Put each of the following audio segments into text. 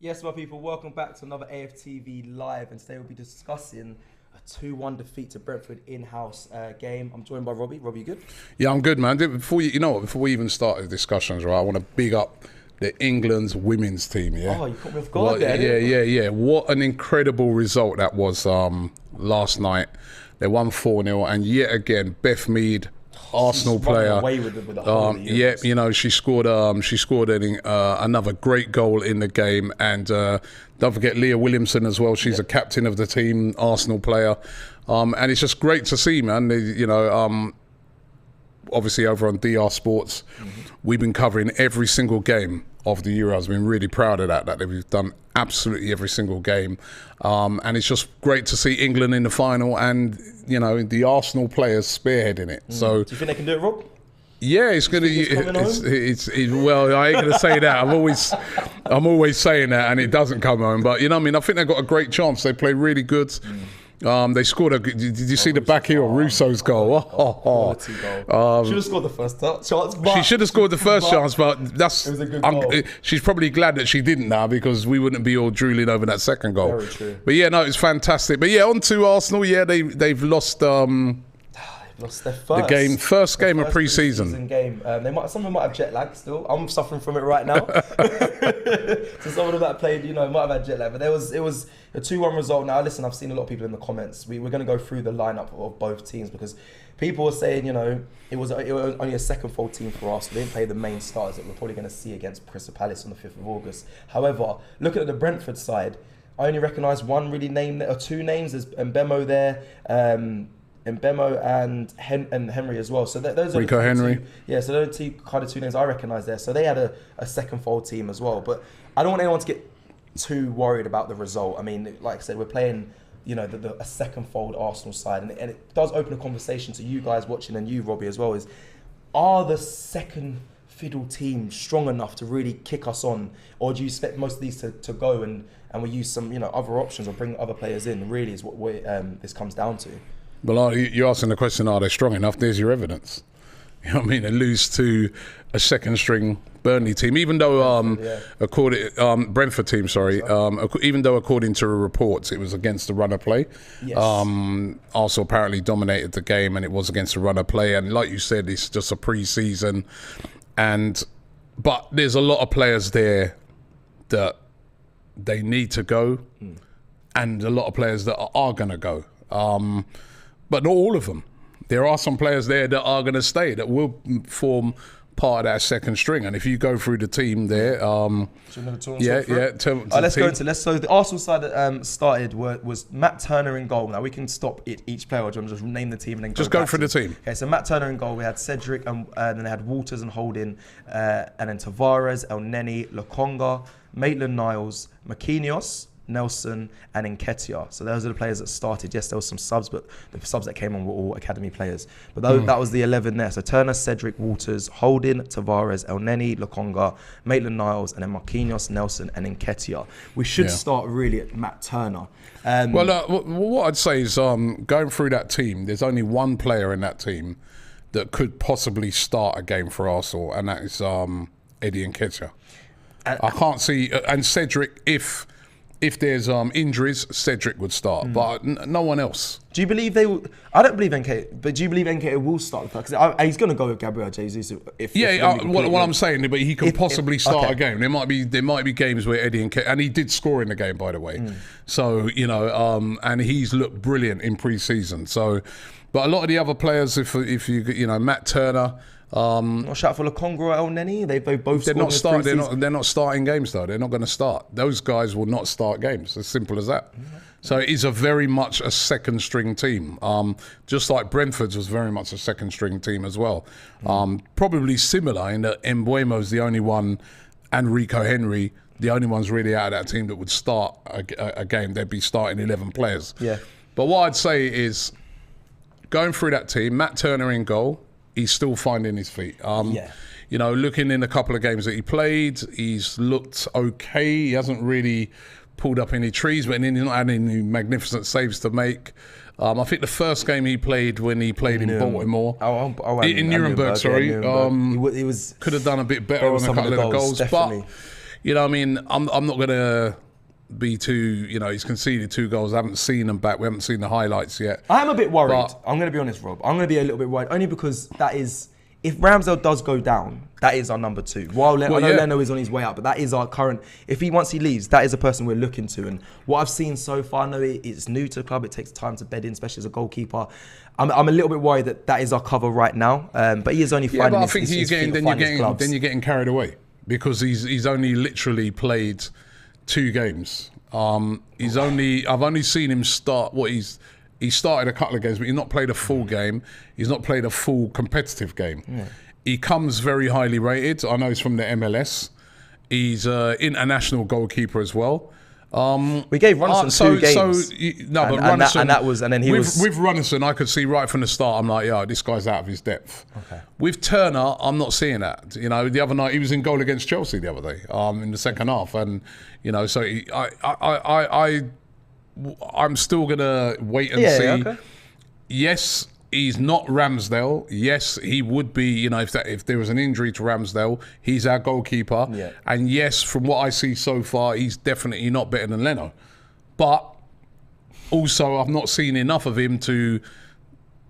Yes, my people, welcome back to another AFTV Live, and today we'll be discussing a 2-1 defeat to Brentford in-house game. I'm joined by Robbie. Robbie, you good? Yeah, I'm good, man. Before we even start the discussions, right, I want to big up the England's women's team, yeah? Oh, you caught me off guard there. Yeah. What an incredible result that was last night. They won 4-0, and yet again, Beth Mead, Arsenal player. Away with the whole yeah, you know, she scored another great goal in the game, and don't forget Leah Williamson as well. She's a captain of the team, Arsenal player, and it's just great to see, man. Obviously over on DR Sports, we've been covering every single game of the Euros. I've been really proud of that we've done absolutely every single game, and it's just great to see England in the final, and you know, the Arsenal players spearheading it. So do you think they can do it, Rob? Yeah, it's gonna. Well, I ain't gonna say that. I'm always saying that, and it doesn't come home. But you know what I mean? I think they got a great chance. They play really good. They scored did you see the back heel of Russo's goal? Quality goal. Should have scored the first chance. She should have scored the first chance, but it was a good goal. She's probably glad that she didn't now, because we wouldn't be all drooling over that second goal. Very true. But yeah, no, it's fantastic. But yeah, on to Arsenal. Yeah, they've lost. Lost their first game of pre-season. Game. Some of them might have jet lag still. I'm suffering from it right now. So some of them that played, might have had jet lag. But it was a 2-1 result. Now listen, I've seen a lot of people in the comments. We're going to go through the lineup of both teams, because people were saying, it was only a second full team for us. We didn't play the main stars that we're probably going to see against Crystal Palace on the 5th of August. However, looking at the Brentford side, I only recognise one really name, or two names. There's Mbemo there. Mbemo and Henry as well. So those are Rico Henry. So those are two names I recognise there. So they had a second fold team as well. But I don't want anyone to get too worried about the result. I mean, like I said, we're playing, a second fold Arsenal side, and it does open a conversation to you guys watching, and you, Robbie, as well. Are the second fiddle team strong enough to really kick us on, or do you expect most of these to go and we use some other options or bring other players in? Really, is what this comes down to. Well, you're asking the question, are they strong enough? There's your evidence. You know what I mean? They lose to a second-string Burnley team, even though Brentford team, even though according to reports it was against the runner play. Yes. Also apparently dominated the game, and it was against the runner play. And like you said, it's just a pre-season, but there's a lot of players there that they need to go, and a lot of players that are going to go. But not all of them. There are some players there that are going to stay, that will form part of that second string. And if you go through the team there, So the Arsenal side that started was Matt Turner in goal. Now we can stop each player. Or just name the team and then just go through the team. Okay, so Matt Turner in goal. We had Cedric, and then they had Walters and Holding, and then Tavares, El Neni, Lokonga, Maitland-Niles, Marquinhos, Nelson and Nketiah. So those are the players that started. Yes, there was some subs, but the subs that came on were all academy players. But that was the 11 there. So Turner, Cedric, Walters, Holding, Tavares, El Neni, Lokonga, Maitland-Niles, and then Marquinhos, Nelson and Nketiah. We should start really at Matt Turner. What I'd say is going through that team, there's only one player in that team that could possibly start a game for Arsenal, and that is Eddie Nketiah. I can't see, and Cedric, if there's injuries, Cedric would start, but no one else. Do you believe they will? I don't believe Nketiah, but do you believe Nketiah will start? Because he's going to go with Gabriel Jesus. What I'm saying, but he can possibly start a game. There might be games where Eddie Nketiah, and he did score in the game, by the way. So and he's looked brilliant in pre-season. So, but a lot of the other players, if Matt Turner. Not shout for Lokonga or El Neni. They're both. They're not starting games though. They're not going to start. Those guys will not start games. As simple as that. So it is very much a second string team. Just like Brentford's was very much a second string team as well. Probably similar in that Mbuemo's the only one, and Rico Henry, the only ones really out of that team that would start a game. They'd be starting 11 players. Yeah. But what I'd say is, going through that team, Matt Turner in goal. He's still finding his feet. Looking in a couple of games that he played, he's looked okay. He hasn't really pulled up any trees, but he's not had any magnificent saves to make. I think the first game he played, when he played in Baltimore, in Nuremberg, he could have done a bit better on a couple of the goals. Definitely. you know, I mean, I'm not going to be too, you know, he's conceded 2 goals. I haven't seen them back. We haven't seen the highlights yet. I am a bit worried. But, I'm going to be honest, Rob. I'm going to be a little bit worried, only because that is, if Ramsdale does go down, that is our number 2. While I know Leno is on his way out, but that is our current, once he leaves, that is a person we're looking to. And what I've seen so far, I know it's new to the club. It takes time to bed in, especially as a goalkeeper. I'm a little bit worried that is our cover right now. But he is only finding but I think you're getting carried away, because he's only literally played 2 games. I've only seen him start he started a couple of games, but he's not played a full game. He's not played a full competitive game. Yeah. He comes very highly rated. I know he's from the MLS. He's an international goalkeeper as well. We gave Runnison 2 games. With Runnison, I could see right from the start, I'm like, yeah, this guy's out of his depth. Okay. With Turner, I'm not seeing that. You know, the other night he was in goal against Chelsea the other day, in the second half, and you know, so I'm still gonna wait and see. Okay. Yes, he's not Ramsdale. Yes, he would be. You know, if there was an injury to Ramsdale, he's our goalkeeper. Yeah. And yes, from what I see so far, he's definitely not better than Leno. But also, I've not seen enough of him to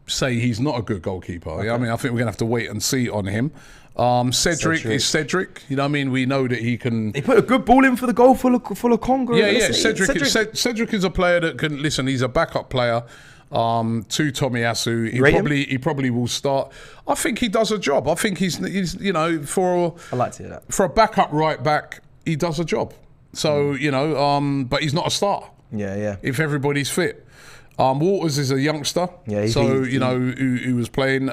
say he's not a good goalkeeper. Okay. I mean, I think we're gonna have to wait and see on him. Cedric is Cedric. You know what I mean? We know that he can. He put a good ball in for the goal full of Congo. Yeah. Cedric is a player that can listen. He's a backup player. To Tomiyasu, he probably will start. I think he does a job. I think he's you know, I like to hear that. For a backup right back, he does a job. So you know, but he's not a star. Yeah. If everybody's fit, Waters is a youngster. Yeah. Who was playing.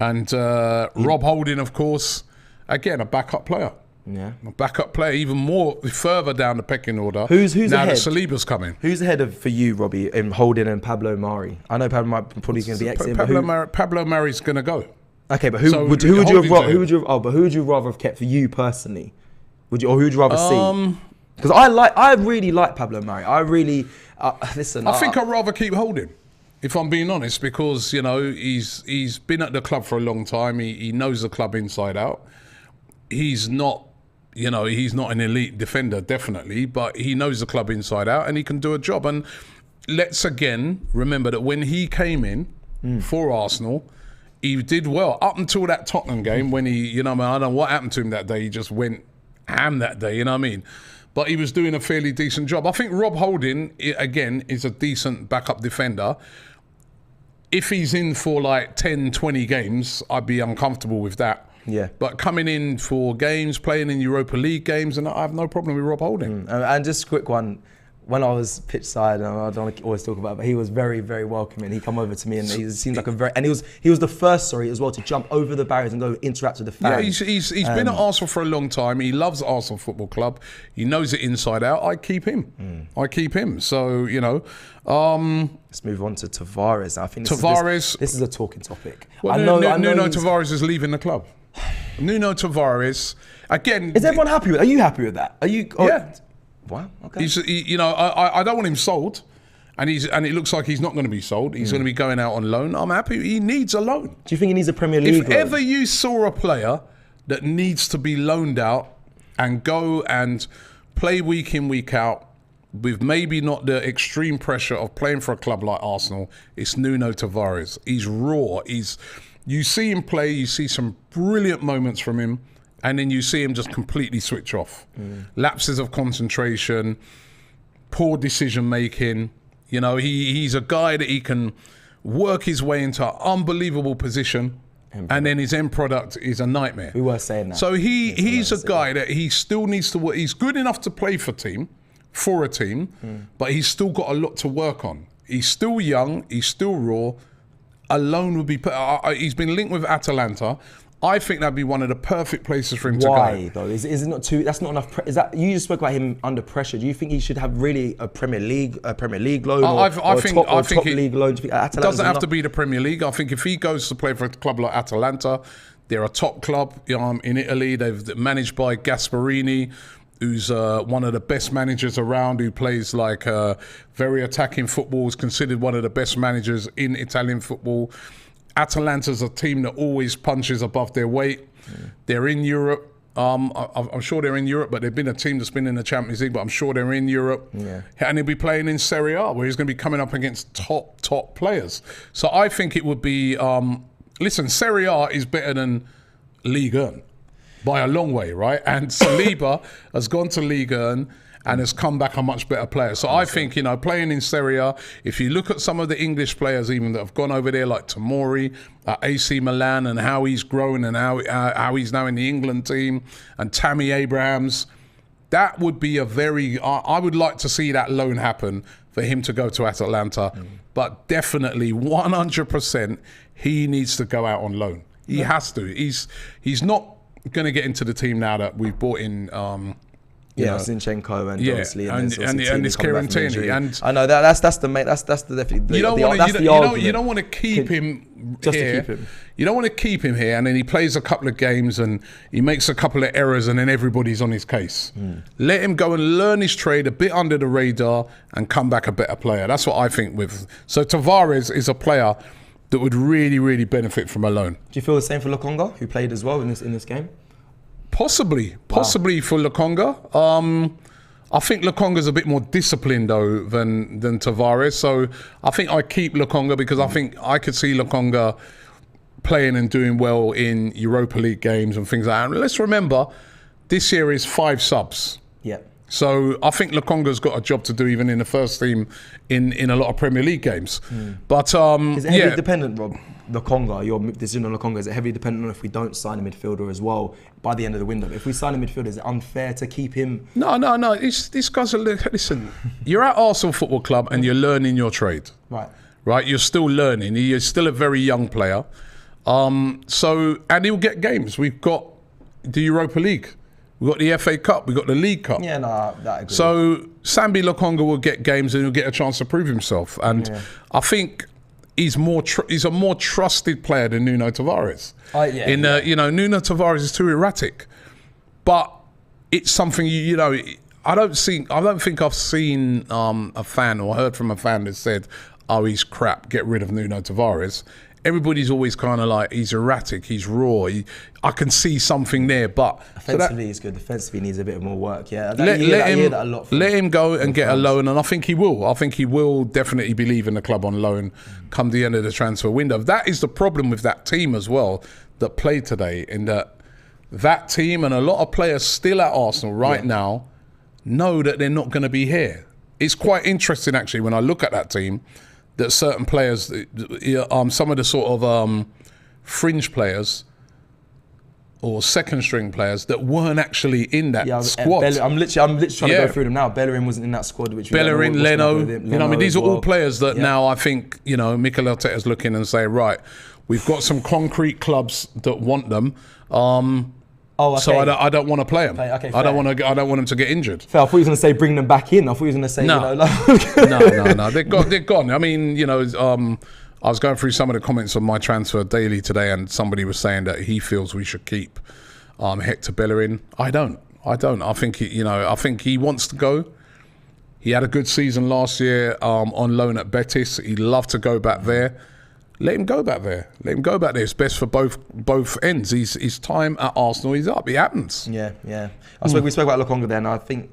And Rob Holding, of course, again, a backup player. Yeah. A backup player, even more further down the pecking order. Who's now ahead? That Saliba's coming. Who's ahead for you, Robbie, in Holding and Pablo Mari? I know Pablo Mari probably going to be exiting. Pablo Mari's going to go. Okay, but who would you rather have kept for you personally? Who would you rather see? Because I really like Pablo Mari. I really listen. I think I'd rather keep Holding, if I'm being honest, because you know he's been at the club for a long time. He knows the club inside out. He's not an elite defender, definitely, but he knows the club inside out and he can do a job. And let's again remember that when he came in for Arsenal, he did well up until that Tottenham game when he, you know, I don't know what happened to him that day. He just went ham that day, you know what I mean? But he was doing a fairly decent job. I think Rob Holding, again, is a decent backup defender. If he's in for like 10, 20 games, I'd be uncomfortable with that. Yeah. But coming in for games, playing in Europa League games, and I have no problem with Rob Holding. And just a quick one. When I was pitch side, and I don't always talk about it, but he was very, very welcoming. He come over to me and he seemed like he was the first, as well, to jump over the barriers and go interact with the fans. Yeah, he's been at Arsenal for a long time. He loves Arsenal Football Club. He knows it inside out. I keep him. So, you know. Let's move on to Tavares. I think this is a talking topic. Well, Nuno Tavares is leaving the club. Nuno Tavares, again. Is everyone happy with? Are you happy with that? Are you? Yeah. Wow. Okay. I don't want him sold, and it looks like he's not going to be sold. He's going to be going out on loan. I'm happy. He needs a loan. Do you think he needs a Premier League loan? If ever you saw a player that needs to be loaned out and go and play week in, week out, with maybe not the extreme pressure of playing for a club like Arsenal, it's Nuno Tavares. He's raw. You see him play, you see some brilliant moments from him, and then you see him just completely switch off. Lapses of concentration, poor decision making. You know, he's a guy that he can work his way into an unbelievable position, and then his end product is a nightmare. We were saying that. So he's a guy that he still needs to work. He's good enough to play for a team, but he's still got a lot to work on. He's still young, he's still raw. A loan would be. He's been linked with Atalanta. I think that'd be one of the perfect places for him to go. Why though? Is it not too? That's not enough. Is that you just spoke about him under pressure? Do you think he should have really a Premier League loan or a top league loan? It doesn't have to be the Premier League. I think if he goes to play for a club like Atalanta, they're a top club in Italy. They've managed by Gasperini, who's one of the best managers around, who plays like very attacking football, is considered one of the best managers in Italian football. Atalanta's a team that always punches above their weight. They're in Europe. I'm sure they're in Europe, but they've been a team that's been in the Champions League, but I'm sure they're in Europe. Yeah. And he'll be playing in Serie A, where he's going to be coming up against top players. So I think it would be, listen, Serie A is better than Ligue 1 by a long way, right? And Saliba has gone to Ligue 1 and has come back a much better player. So I think, playing in Serie A, if you look at some of the English players even that have gone over there, like Tomori at AC Milan, and how he's grown and how he's now in the England team, and Tammy Abrahams, that would be I would like to see that loan happen for him to go to Atalanta. But definitely, 100%, he needs to go out on loan. He has to. He's not going to get into the team now that we've bought in... Zinchenko and obviously and it's Kieran Tierney, and I know that's the main, that's definitely you don't want to keep him just here. To keep him. You don't want to keep him here, and then he plays a couple of games and he makes a couple of errors, and then everybody's on his case. Let him go and learn his trade a bit under the radar and come back a better player. That's what I think. So Tavares is a player that would really, really benefit from a loan. Do you feel the same for Lokonga, who played as well in this game? Possibly for Lokonga. I think Lokonga's a bit more disciplined though than Tavares. So I think I keep Lokonga because I think I could see Lokonga playing and doing well in Europa League games and things like that. And let's remember, this year is 5 subs. Yeah. So I think Lokonga's got a job to do even in the first team in a lot of Premier League games. But is it heavily dependent, Rob? Lokonga, your decision on Lokonga, is it heavily dependent on if we don't sign a midfielder as well by the end of the window? If we sign a midfielder, is it unfair to keep him? No. This guy's listen. You're at Arsenal Football Club and you're learning your trade. Right. You're still learning. You're still a very young player. And he'll get games. We've got the Europa League. We've got the FA Cup. We've got the League Cup. Yeah, no, that agree. So Sambi Lokonga will get games and he'll get a chance to prove himself. And I think he's a more trusted player than Nuno Tavares. Nuno Tavares is too erratic, but it's something I don't think I've seen a fan or heard from a fan that said, "Oh, he's crap. Get rid of Nuno Tavares." Everybody's always kind of like, he's erratic, he's raw. I can see something there, but offensively he's good. Defensively needs a bit more work. Yeah, let him go and get a loan, and I think he will. I think he will definitely be leaving the club on loan come the end of the transfer window. That is the problem with that team as well that played today, in that team and a lot of players still at Arsenal right now know that they're not going to be here. It's quite interesting actually when I look at that team, that certain players, some of the sort of fringe players or second string players that weren't actually in that squad. I'm literally trying to go through them now. Bellerin wasn't in that squad. Bellerin, Leno. These are all players that now I think, Mikel Arteta's looking and saying, right, we've got some concrete clubs that want them. So I don't want to play them. Okay, I don't want them to get injured. Fair. I thought you were going to say bring them back in. I thought you were going to say no. They're gone. I mean, I was going through some of the comments on my transfer daily today, and somebody was saying that he feels we should keep Hector Bellerin. I don't. I think he wants to go. He had a good season last year on loan at Betis. He'd love to go back there. Let him go back there. It's best for both ends. His time at Arsenal is up. It happens. Yeah. We spoke about Lokonga there, and I think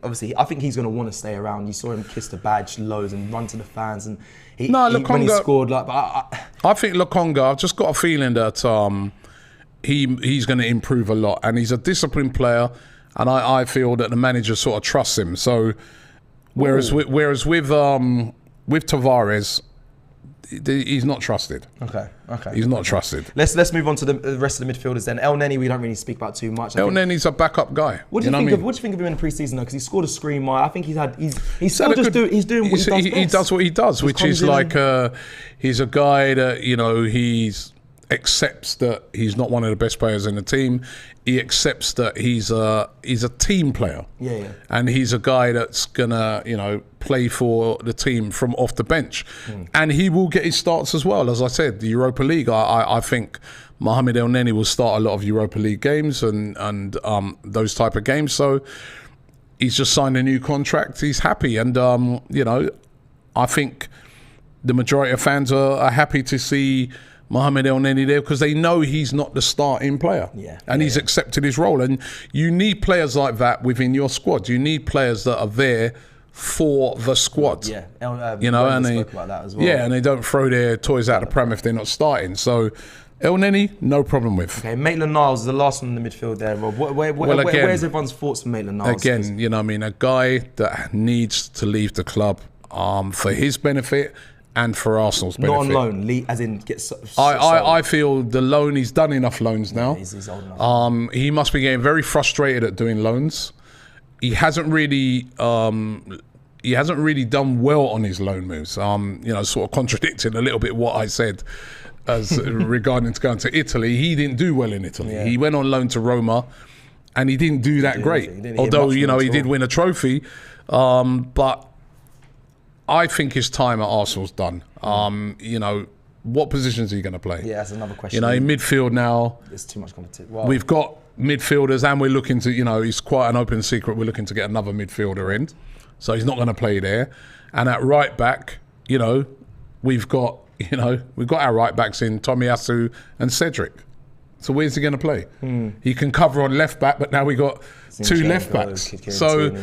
he's going to want to stay around. You saw him kiss the badge loads and run to the fans, and when he scored, I think Lokonga, I've just got a feeling that he's going to improve a lot, and he's a disciplined player, and I feel that the manager sort of trusts him. So whereas with Tavares, he's not trusted. Okay. He's not trusted. Let's move on to the rest of the midfielders then. El Neni, we don't really speak about too much. El Neni's a backup guy. What do you think of him in the preseason though? Because he scored a screamer. I think he's doing what he does best. He does what he does, which is like he's a guy that he accepts that he's not one of the best players in the team. He accepts that he's a team player. Yeah. And he's a guy that's gonna, play for the team from off the bench. And he will get his starts as well. As I said, the Europa League, I think Mohamed El Neni will start a lot of Europa League games and those type of games. So he's just signed a new contract. He's happy. And, I think the majority of fans are happy to see Mohamed El Neni there because they know he's not the starting player. And he's accepted his role. And you need players like that within your squad. You need players that are there for the squad. You know, and they spoke about that as well. And they don't throw their toys out the pram if they're not starting. So El Neni, no problem with. Okay, Maitland-Niles is the last one in the midfield there, Rob. Where's everyone's thoughts on Maitland-Niles? Again, you know, I mean, a guy that needs to leave the club for his benefit and for Arsenal's benefit. Not on loan, as in get. I feel the loan. He's done enough loans now. He's old enough. He must be getting very frustrated at doing loans. He hasn't really done well on his loan moves. You know, sort of contradicting a little bit what I said as regarding to going to Italy. He didn't do well in Italy. He went on loan to Roma, and he didn't do that great. Although you know he did win a trophy, but. I think his time at Arsenal's done. You know, what positions are you going to play? Yeah, that's another question. You know, in midfield now, there's too much competition. Wow. We've got midfielders, and we're looking to, you know, it's quite an open secret. We're looking to get another midfielder in, so he's not going to play there. And at right back, you know, we've got our right backs in Tomiyasu and Cedric. So where's he going to play? He can cover on left back, but now we got two left backs. So.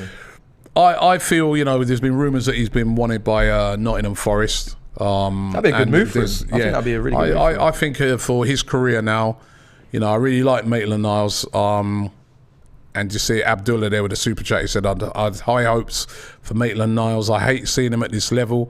I feel, you know, there's been rumours that he's been wanted by Nottingham Forest. That'd be a good move for him. I think that'd be a really good move for him. I think for his career now, you know, I really like Maitland-Niles. And you see Abdullah there with the super chat. He said, I had high hopes for Maitland-Niles. I hate seeing him at this level.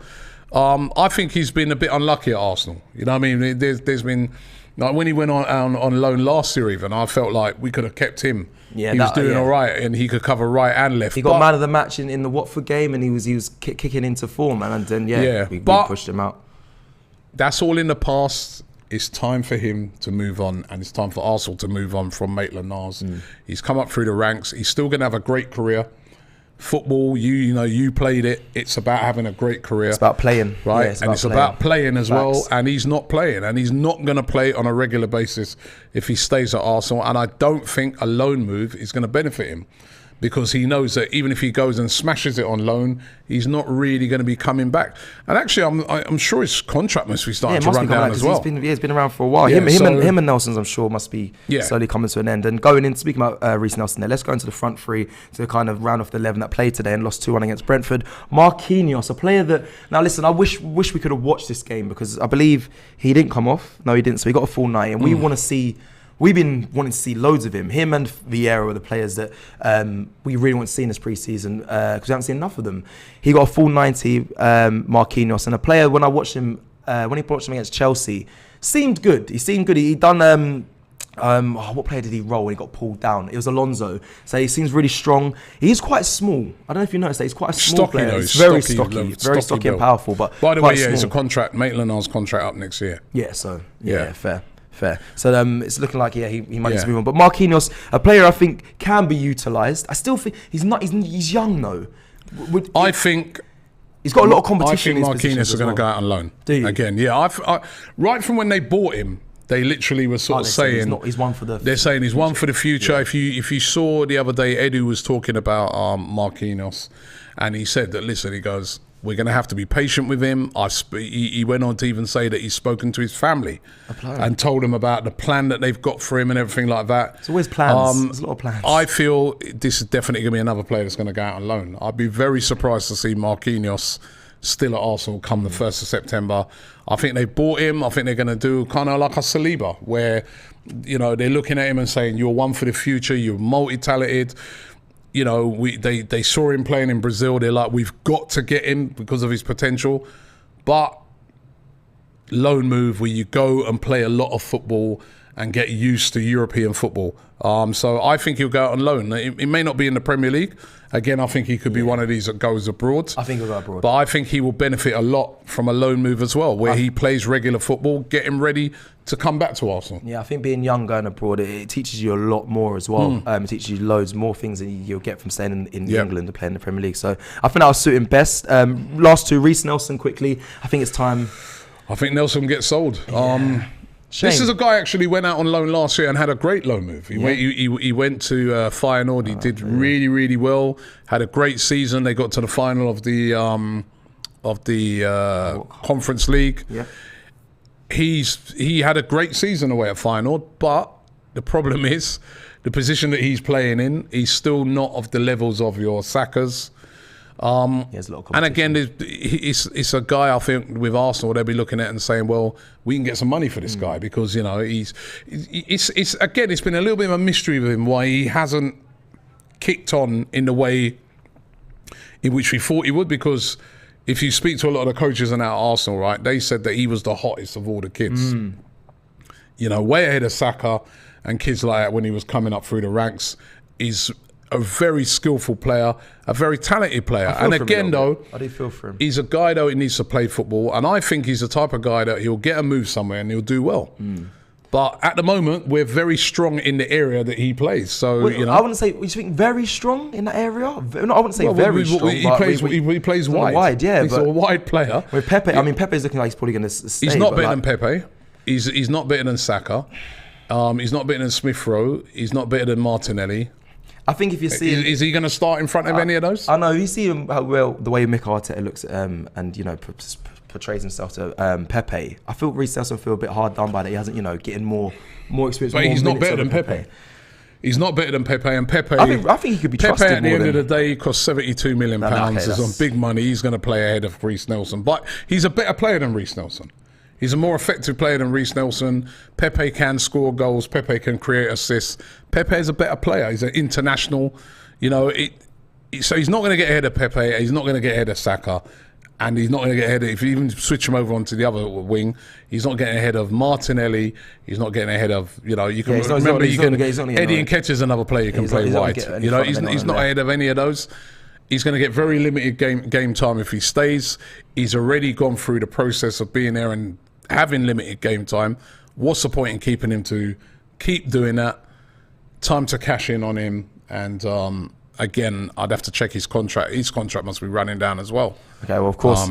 I think he's been a bit unlucky at Arsenal. You know what I mean? There's been... Like when he went on loan last year even, I felt like we could have kept him. He was doing all right, and he could cover right and left. He got man of the match in the Watford game, and he was kicking into form, and then we pushed him out. That's all in the past. It's time for him to move on, and it's time for Arsenal to move on from Maitland-Niles. He's come up through the ranks. He's still going to have a great career. Football, you played it. It's about having a great career. It's about playing, right? It's about playing as well. And he's not playing, and he's not going to play on a regular basis if he stays at Arsenal. And I don't think a loan move is going to benefit him, because he knows that even if he goes and smashes it on loan, he's not really going to be coming back. And actually, I'm sure his contract must be starting to run down as well. He's been around for a while. Him and Nelson's, I'm sure, must be slowly coming to an end. And going in, speaking about Reece Nelson there, let's go into the front three to kind of round off the 11 that played today and lost 2-1 against Brentford. Marquinhos, a player that... Now, listen, I wish we could have watched this game, because I believe he didn't come off. No, he didn't. So he got a full 90. And we want to see... We've been wanting to see loads of him. Him and Vieira are the players that we really want to see in this pre-season, because we haven't seen enough of them. He got a full 90, Marquinhos, and a player, when I watched him, when he watched him against Chelsea, seemed good. He seemed good. He done, what player did he roll when he got pulled down? It was Alonso. So he seems really strong. He's quite small. I don't know if you noticed that. He's quite a small player. Though. He's very stocky and powerful. But by the way, it's a contract. Maitland-Niles' contract up next year. Yeah, so fair. So it's looking like he might need to move on. But Marquinhos, a player I think can be utilised. I still think he's young though. I think he's got a lot of competition. I think Marquinhos are going to go out on loan. Do you? Again, yeah. Right from when they bought him, they literally were sort of saying he's one for the. They're saying he's one for the future. Yeah. If you saw the other day, Edu was talking about Marquinhos, and he said that he goes, we're going to have to be patient with him. He went on to even say that he's spoken to his family and told them about the plan that they've got for him and everything like that. There's always plans. There's a lot of plans. I feel this is definitely going to be another player that's going to go out on loan. I'd be very surprised to see Marquinhos still at Arsenal come the 1st of September. I think they bought him. I think they're going to do kind of like a Saliba, where they're looking at him and saying, you're one for the future, you're multi-talented. They saw him playing in Brazil. They're like, we've got to get him because of his potential. But loan move where you go and play a lot of football and get used to European football. So I think he'll go out on loan. It may not be in the Premier League. Again, I think he could be one of these that goes abroad. I think he'll go abroad. But I think he will benefit a lot from a loan move as well, where he plays regular football, get him ready to come back to Arsenal. Yeah, I think being young going abroad, it teaches you a lot more as well. It teaches you loads more things than you'll get from staying in England and playing in the Premier League. So I think that'll suit him best. Last two, Reece Nelson quickly. I think it's time. I think Nelson gets sold. Yeah. This is a guy actually went out on loan last year and had a great loan move. He went to Feyenoord. He did really, really well. Had a great season. They got to the final of the Conference League. Yeah. he had a great season away at Feyenoord, but the problem is the position that he's playing in, he's still not of the levels of your Sakas. And again, it's a guy, I think, with Arsenal, they'll be looking at and saying, well, we can get some money for this guy because, you know, it's been a little bit of a mystery with him why he hasn't kicked on in the way in which we thought he would, because if you speak to a lot of the coaches in our Arsenal, right, they said that he was the hottest of all the kids. You know, way ahead of Saka and kids like that when he was coming up through the ranks. Is a very skillful player, a very talented player. And again, though, I do feel for him. He's a guy, though, he needs to play football. And I think he's the type of guy that he'll get a move somewhere and he'll do well. But at the moment, we're very strong in the area that he plays. So, you know, I wouldn't say, you think very strong in that area? No, I wouldn't say very strong. He plays wide. Yeah, he's a wide player. With Pepe, I mean, Pepe's looking like he's probably going to stay. He's not better than Pepe. He's not better than Saka. He's not better than Smith Rowe. He's not better than Martinelli. I think if you see him, is he going to start in front of any of those? I know you see him how well the way Mikel Arteta looks at and you know portrays himself to Pepe. I feel Reece Nelson feel a bit hard done by that. He hasn't, you know, getting more experience. But he's not better than Pepe. He's not better than Pepe, and Pepe. I think he could be trusted. Pepe at the end of the day cost £72 million. Is on big money. He's going to play ahead of Reece Nelson, but he's a better player than Reece Nelson. He's a more effective player than Reece Nelson. Pepe can score goals. Pepe can create assists. Pepe is a better player. He's an international. You know, so he's not going to get ahead of Pepe. He's not going to get ahead of Saka. And he's not going to get ahead of, if you even switch him over onto the other wing, he's not getting ahead of Martinelli. He's not getting ahead of, you know, you can remember, Eddie Nketiah's another player you can play wide. You know, he's not ahead of any of those. He's going to get very limited game time if he stays. He's already gone through the process of being there and having limited game time. What's the point in keeping him to keep doing that? Time to cash in on him. And again, I'd have to check his contract. His contract must be running down as well. Okay, well, of course,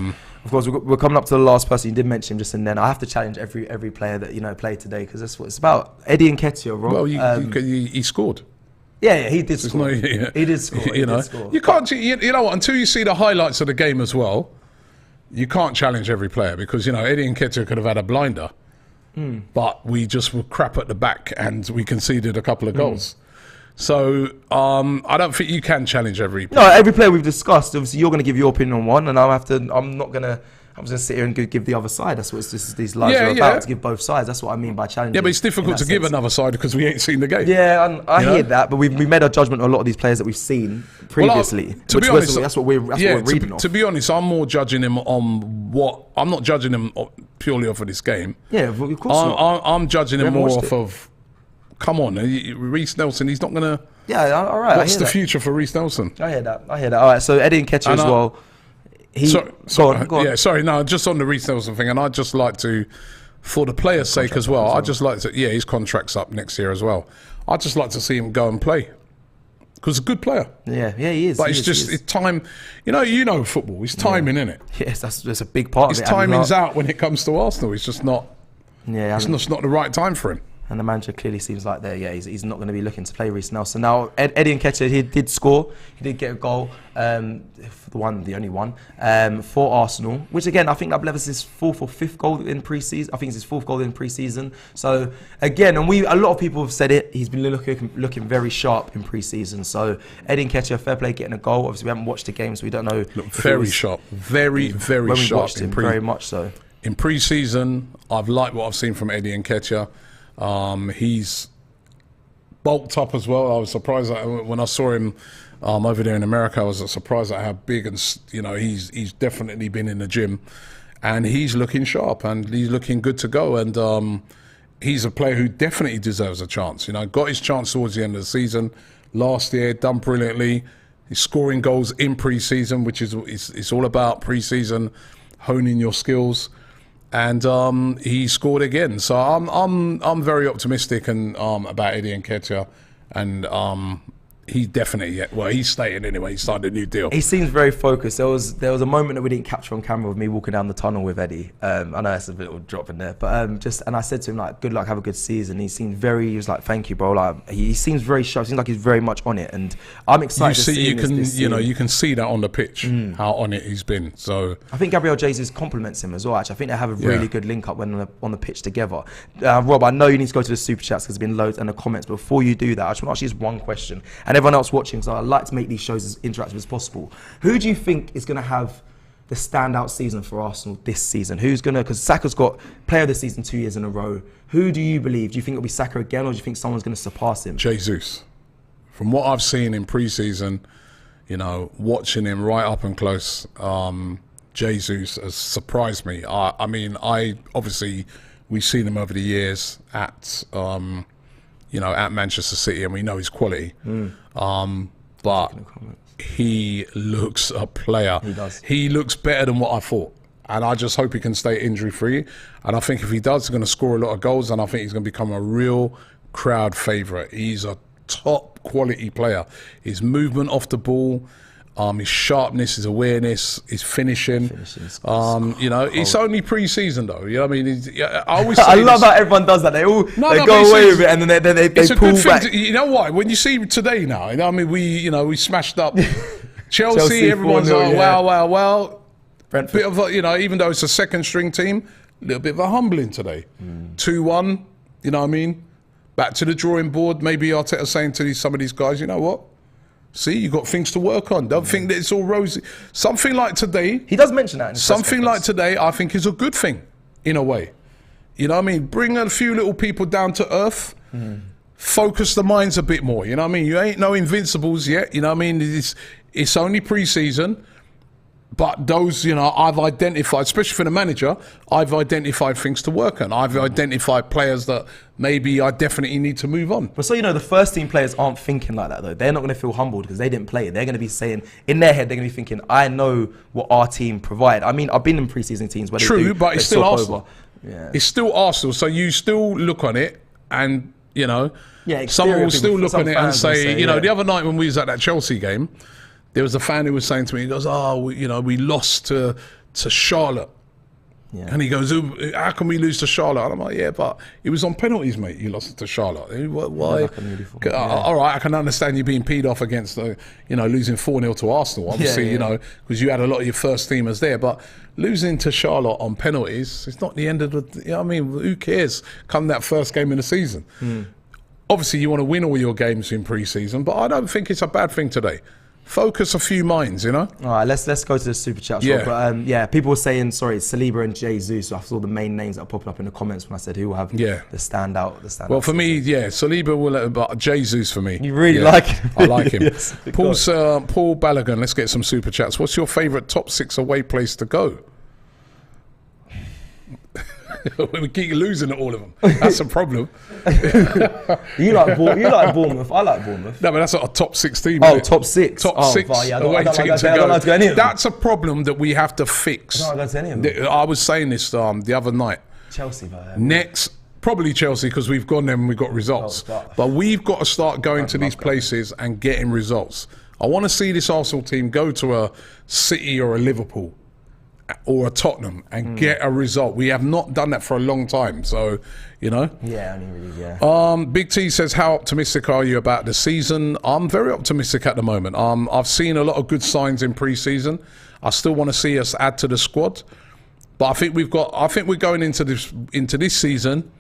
we're coming up to the last person. You did mention him just, and then I have to challenge every player that, you know, played today, because that's what it's about. Eddie Nketiah, Rob. Well, he scored. Yeah, he did score. He did score. You can't. You know what? Until you see the highlights of the game as well, you can't challenge every player, because, you know, Eddie Nketiah could have had a blinder, but we just were crap at the back and we conceded a couple of goals. So I don't think you can challenge every player. No, every player we've discussed. Obviously, you're going to give your opinion on one, and I'm just going to sit here and give the other side. That's what these lives are about, to give both sides. That's what I mean by challenging. Yeah, but it's difficult to give another side because we ain't seen the game. Yeah, and I hear that, but we've made our judgment on a lot of these players that we've seen previously. Well, to be honest, that's what we're reading off. To be honest, I'm more judging him on what... I'm not judging him purely off of this game. Yeah, of course not. I'm judging him more off of... Come on, Reece Nelson, he's not going to... Yeah, all right. What's the future for Reece Nelson? I hear that. All right, so Eddie Nketiah as well. Go on. Yeah, sorry, no, just on the Reece Nelson thing, and I'd just like to, for the players' sake as well, I'd just like to, his contract's up next year as well. I'd just like to see him go and play, because he's a good player. Yeah, he is. But it's time, you know football, it's timing, isn't it? Yes, that's a big part of it. His timing's out when it comes to Arsenal. It's just not, it's just not the right time for him. And the manager clearly seems like he's not going to be looking to play Reece Nelson. Now, Eddie Nketiah, he did score. He did get a goal, the only one, for Arsenal. Which, again, I think that levels his fourth or fifth goal in pre-season. I think it's his fourth goal in pre-season. So, again, and a lot of people have said it, he's been looking very sharp in pre-season. So, Eddie Nketiah, fair play getting a goal. Obviously, we haven't watched the game, so we don't know. Very sharp. Very, very sharp. Watched him, very much so. In pre-season, I've liked what I've seen from Eddie Nketiah. He's bulked up as well. I was surprised when I saw him over there in America. I was surprised at how big, and he's definitely been in the gym, and he's looking sharp and he's looking good to go. And he's a player who definitely deserves a chance. Got his chance towards the end of the season last year, done brilliantly. He's scoring goals in pre-season, which is it's all about pre-season, honing your skills. And he scored again, so I'm very optimistic and about Eddie Nketiah, and He definitely, well, he's staying anyway. He signed a new deal. He seems very focused. There was a moment that we didn't capture on camera of me walking down the tunnel with Eddie. I know that's a little drop in there, but and I said to him like, "Good luck, have a good season." He was like, "Thank you, bro." Like he seems very sharp. Seems like he's very much on it, and I'm excited. You can see that on the pitch how on it he's been. So I think Gabriel Jesus compliments him as well. Actually, I think they have a really good link up when on the pitch together. Rob, I know you need to go to the super chats because there's been loads and the comments. But before you do that, I just want to ask you just one question. And everyone else watching, so I'd like to make these shows as interactive as possible. Who do you think is going to have the standout season for Arsenal this season? Who's going to, because Saka's got player of the season 2 years in a row. Who do you believe? Do you think it'll be Saka again, or do you think someone's going to surpass him? Jesus. From what I've seen in pre-season, watching him right up and close, Jesus has surprised me. I mean, obviously we've seen him over the years at Manchester City, and we know his quality. But he looks a player. He does. He looks better than what I thought. And I just hope he can stay injury-free. And I think if he does, he's going to score a lot of goals, and I think he's going to become a real crowd favourite. He's a top quality player. His movement off the ball, his sharpness, his awareness, his finishing. It's only pre-season though. You know what I mean? I always I love how everyone does that. They go away with it and then they pull back. You know why? When you see today now, we smashed up Chelsea. Everyone's like, wow. Brentford. Bit of even though it's a second string team, a little bit of a humbling today. 2-1. You know what I mean? Back to the drawing board. Maybe Arteta saying to some of these guys, you know what? See, you got things to work on. Don't think that it's all rosy. Something like today. He does mention that. Something like today, I think, is a good thing, in a way. You know what I mean? Bring a few little people down to earth. Focus the minds a bit more. You know what I mean? You ain't no invincibles yet. You know what I mean? It's only pre-season. But those, I've identified, especially for the manager, I've identified things to work on. I've identified players that maybe I definitely need to move on. But the first team players aren't thinking like that though. They're not going to feel humbled because they didn't play it. They're going to be saying, in their head, they're going to be thinking, I know what our team provide. I mean, I've been in pre-season teams where but it's still Arsenal. Yeah. It's still Arsenal. So you still look on it and, someone will still look on it and say, the other night when we was at that Chelsea game, there was a fan who was saying to me, he goes, we lost to Charlotte. Yeah. And he goes, how can we lose to Charlotte? And I'm like, yeah, but it was on penalties, mate. You lost to Charlotte. Why? All right, I can understand you being peed off against, losing 4-0 to Arsenal, obviously, because you had a lot of your first teamers there. But losing to Charlotte on penalties, it's not the end of the, who cares come that first game in the season? Obviously, you want to win all your games in pre-season, but I don't think it's a bad thing today. Focus a few minds, All right, let's go to the super chat. Yeah. But people were saying, sorry, Saliba and Jesus. So I saw the main names that are popping up in the comments when I said who will have the standout. Well, for me, Saliba will, but Jesus for me. You really like him? I like him. Yes, Paul Balogun, let's get some super chats. What's your favourite top 6 away place to go? We keep losing at all of them. That's a problem. You like Bournemouth. I like Bournemouth. No, but that's not a top 6 team. Oh, top 6. Top 6 away team to go. That's a problem that we have to fix. I don't like to go to any of them. I was saying this the other night. Chelsea, next, probably Chelsea because we've gone there and we've got results. But we've got to start going to these places and getting results. I want to see this Arsenal team go to a City or a Liverpool or a Tottenham and get a result. We have not done that for a long time, so Yeah, really. Big T says, how optimistic are you about the season? I'm very optimistic at the moment. I've seen a lot of good signs in pre-season. I still want to see us add to the squad, but I think we're going into this season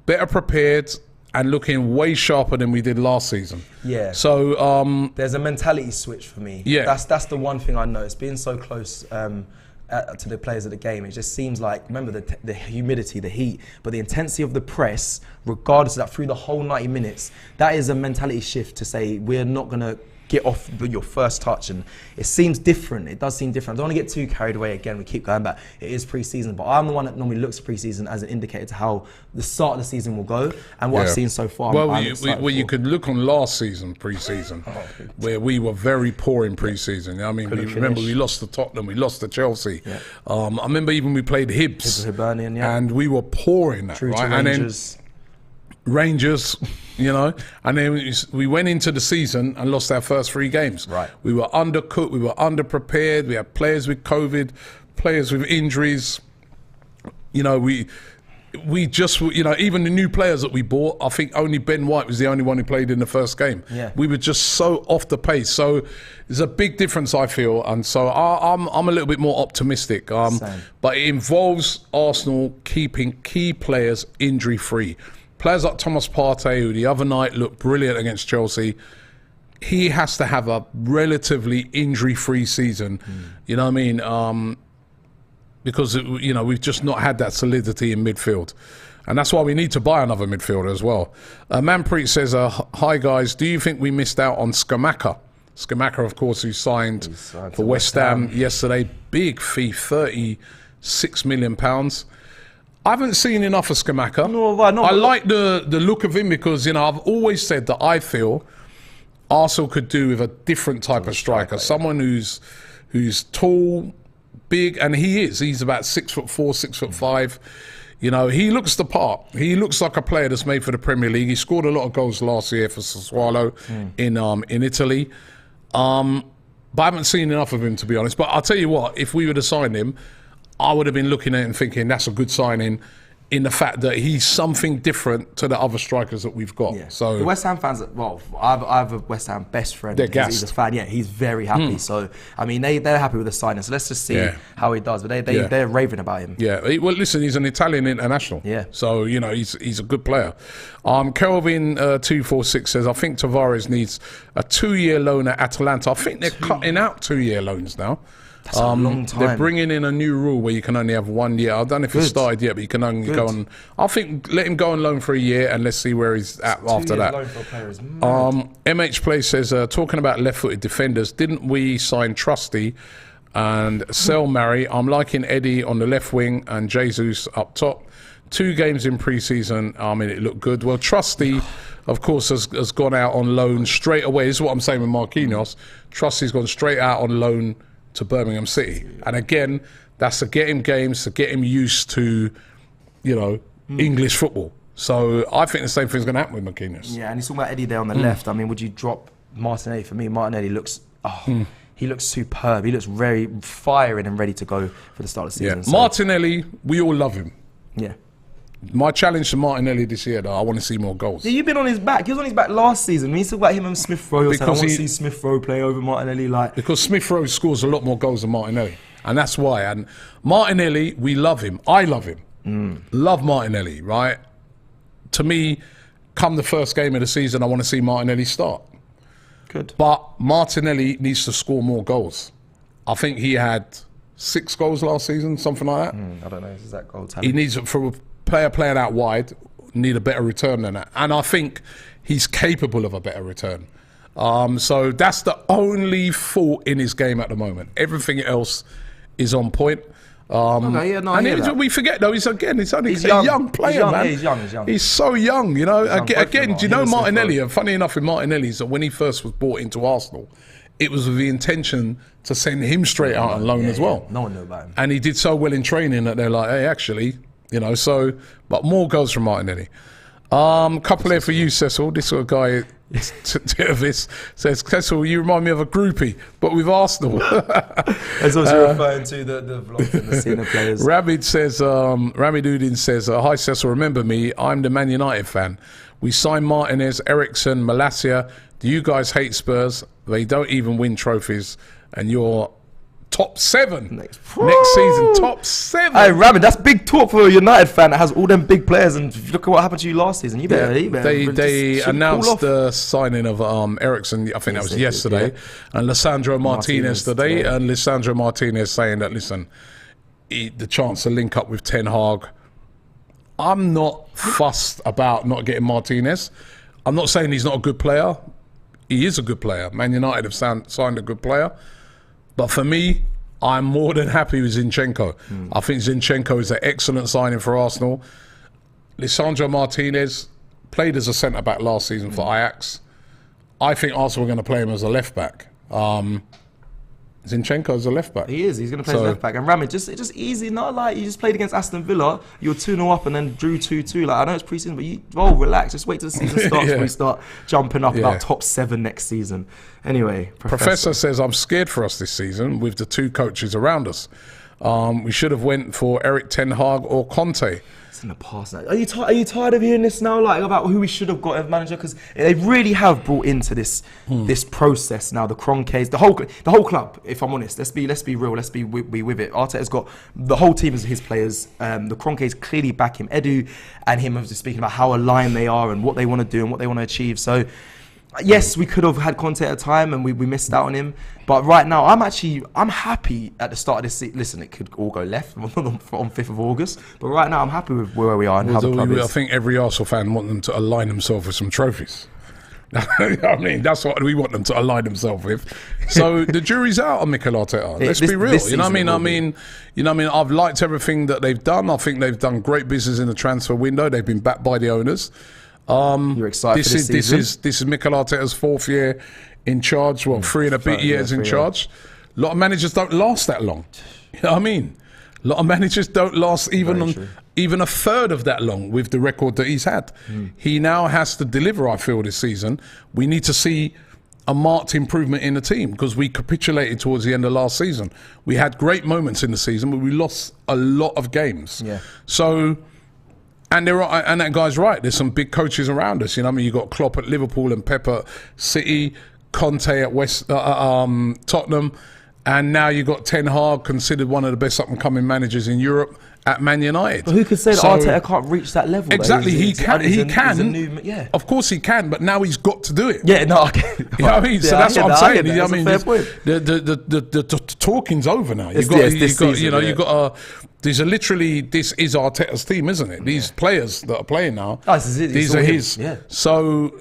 better prepared and looking way sharper than we did last season. Yeah. So there's a mentality switch for me. Yeah. That's the one thing I noticed. Being so close to the players of the game, it just seems like, remember the humidity, the heat, but the intensity of the press, regardless of that, through the whole 90 minutes, that is a mentality shift to say we're not going to get off your first touch, and it seems different. It does seem different. I don't want to get too carried away again. We keep going back. It is pre-season, but I'm the one that normally looks at pre-season as an indicator to how the start of the season will go, and what I've seen so far. You could look on last season pre-season, where we were very poor in pre-season. I mean, remember we lost to Tottenham, we lost to Chelsea. Yeah. I remember even we played Hibs, Hibernian, and we were poor in that, right? And then Rangers, you know, and then we went into the season and lost our first 3 games. Right. We were undercooked, we were underprepared, we had players with COVID, players with injuries. You know, we just, you know, even the new players that we bought, I think only Ben White was the only one who played in the first game. Yeah. We were just so off the pace. So there's a big difference, I feel. And so I'm a little bit more optimistic. But it involves Arsenal keeping key players injury-free. Players like Thomas Partey, who the other night looked brilliant against Chelsea, he has to have a relatively injury-free season. You know what I mean? Because, you know, we've just not had that solidity in midfield. And that's why we need to buy another midfielder as well. Manpreet says, hi guys, do you think we missed out on Skamaka? Skamaka, of course, who signed for West Ham yesterday. Big fee, £36 million. I haven't seen enough of Skamaka. I like the look of him because, you know, I've always said that I feel Arsenal could do with a different type of striker. Someone who's tall, big, and he is. He's about 6'4", 6'5". You know, he looks the part. He looks like a player that's made for the Premier League. He scored a lot of goals last year for Sassuolo in Italy. But I haven't seen enough of him, to be honest. But I'll tell you what, if we would have signed him, I would have been looking at it and thinking that's a good signing, in the fact that he's something different to the other strikers that we've got. Yeah. So the West Ham fans, well, I have a West Ham best friend. They're He's a gassed. fan. Yeah, he's very happy. So I mean, they're happy with the signing. So let's just see how he does. But they're raving about him. Yeah. Well, listen, he's an Italian international. Yeah. So you know he's a good player. Kelvin 246 says, I think Tavares needs a 2-year loan at Atalanta. I think they're cutting out 2-year loans now. That's a long time. They're bringing in a new rule where you can only have 1 year. I don't know if it started yet, but you can only go on. I think let him go on loan for a year and let's see where he's at after that. Loan for a player is mad. MH Play says, talking about left-footed defenders, didn't we sign Trusty and sell Murray? I'm liking Eddie on the left wing and Jesus up top. 2 games in pre-season, I mean, it looked good. Well, Trusty, of course, has gone out on loan straight away. This is what I'm saying with Marquinhos. Trusty's gone straight out on loan to Birmingham City. And again, that's to get him games, to get him used to, you know, English football. So I think the same thing's going to happen with Marquinhos. Yeah, and he's talking about Eddie there on the left. I mean, would you drop Martinelli? For me, Martinelli looks, he looks superb. He looks very firing and ready to go for the start of the season. Yeah. So, Martinelli, we all love him. yeah. My challenge to Martinelli this year, though, I want to see more goals. Yeah, you've been on his back. He was on his back last season. When you talk about him and Smith Rowe, I want to Because see Smith Rowe play over Martinelli. Because Smith Rowe scores a lot more goals than Martinelli. And that's why. And Martinelli, we love him. I love him. Love Martinelli, right? To me, come the first game of the season, I want to see Martinelli start. Good. But Martinelli needs to score more goals. I think he had 6 goals last season, something like that. I don't know. Is that goal He needs, for a player playing out wide, need a better return than that. And I think he's capable of a better return. So that's the only fault in his game at the moment. Everything else is on point. We forget though, he's only a young player, man. Yeah, he's young. He's so young, you know. Again, do you know Martinelli? Smith Funny enough, in Martinelli, is that when he first was brought into Arsenal, it was with the intention to send him straight out on loan as well. No one knew about him. And he did so well in training that they're like, hey, actually, you know, so, but more goals from Martinelli. Couple here for you, Cecil. This sort of guy, Tirvis, says, Cecil, you remind me of a groupie, but with Arsenal. That's also referring to the vlogs and the senior players. Ramid says, Ramid Udin says, hi Cecil, remember me, I'm the Man United fan. We signed Martinez, Ericsson, Malacia. Do you guys hate Spurs? They don't even win trophies, and you're top 7 next season. Top 7. Hey, Ramin, that's big talk for a United fan that has all them big players. And look at what happened to you last season. You better. They announced the signing of Ericsson. I think that was yesterday, and Lisandro Martinez today. And Lisandro Martinez saying that, listen, the chance to link up with Ten Hag. I'm not fussed about not getting Martinez. I'm not saying he's not a good player. He is a good player. Man United have signed a good player. But for me, I'm more than happy with Zinchenko. I think Zinchenko is an excellent signing for Arsenal. Lisandro Martinez played as a centre-back last season for Ajax. I think Arsenal are going to play him as a left-back. Zinchenko's a left back. He is. He's going to play as left back. And Ramage, just easy. Not like you just played against Aston Villa. You were 2-0 up and then drew 2-2. Like, I know it's pre-season, but relax. Just wait till the season starts before we start jumping up about top 7 next season. Anyway, Professor says, I'm scared for us this season with the 2 coaches around us. We should have went for Eric Ten Hag or Conte. It's in the past now. Are you tired of hearing this now, like about who we should have got as manager? Because they really have brought into this process now. The Kroenkes, the whole club. If I'm honest, let's be real. Let's be with it. Arteta's got the whole team as his players. The Kroenkes clearly back him. Edu and him have just speaking about how aligned they are and what they want to do and what they want to achieve. So. Yes, we could have had Conte at a time and we missed out on him. But right now, I'm happy at the start of this season. Listen, it could all go left on 5th of August. But right now, I'm happy with where we are and how the club is. I think every Arsenal fan wants them to align themselves with some trophies. I mean, that's what we want them to align themselves with. So the jury's out on Mikel Arteta. Let's be real. You know what I mean? I've liked everything that they've done. I think they've done great business in the transfer window. They've been backed by the owners. You're excited for this season? This is Mikel Arteta's 4th year in charge. 3 and a bit years in charge. A lot of managers don't last that long. You know what I mean? A lot of managers don't last even a third of that long with the record that he's had. He now has to deliver, I feel, this season. We need to see a marked improvement in the team because we capitulated towards the end of last season. We had great moments in the season, but we lost a lot of games. Yeah. So... And that guy's right. There's some big coaches around us. You know what I mean? You got Klopp at Liverpool and Pep at City, Conte at Tottenham, and now you got Ten Hag, considered one of the best up-and-coming managers in Europe, at Man United. But who could say that Arteta can't reach that level? Exactly, he can. Of course he can, but now he's got to do it. Yeah, no, okay. You know what I mean? So that's what I'm saying. You know what I mean? The talking's over now. This is Arteta's team, isn't it? These players that are playing now, these are his. Yeah. So,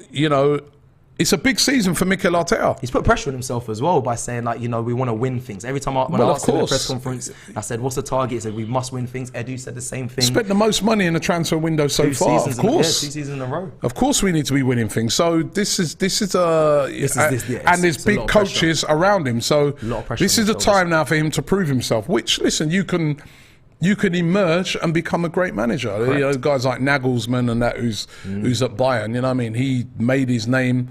it's a big season for Mikel Arteta. He's put pressure on himself as well by saying, like, we want to win things. Every time when I asked him at the press conference, I said, what's the target? He said, we must win things. Edu said the same thing. Spent the most money in the transfer window so far, of course. 2 seasons in a row. Of course we need to be winning things. So and there's big coaches around him. So this is the time now for him to prove himself, which, listen, you can emerge and become a great manager. Guys like Nagelsmann and that who's at Bayern, you know what I mean? He made his name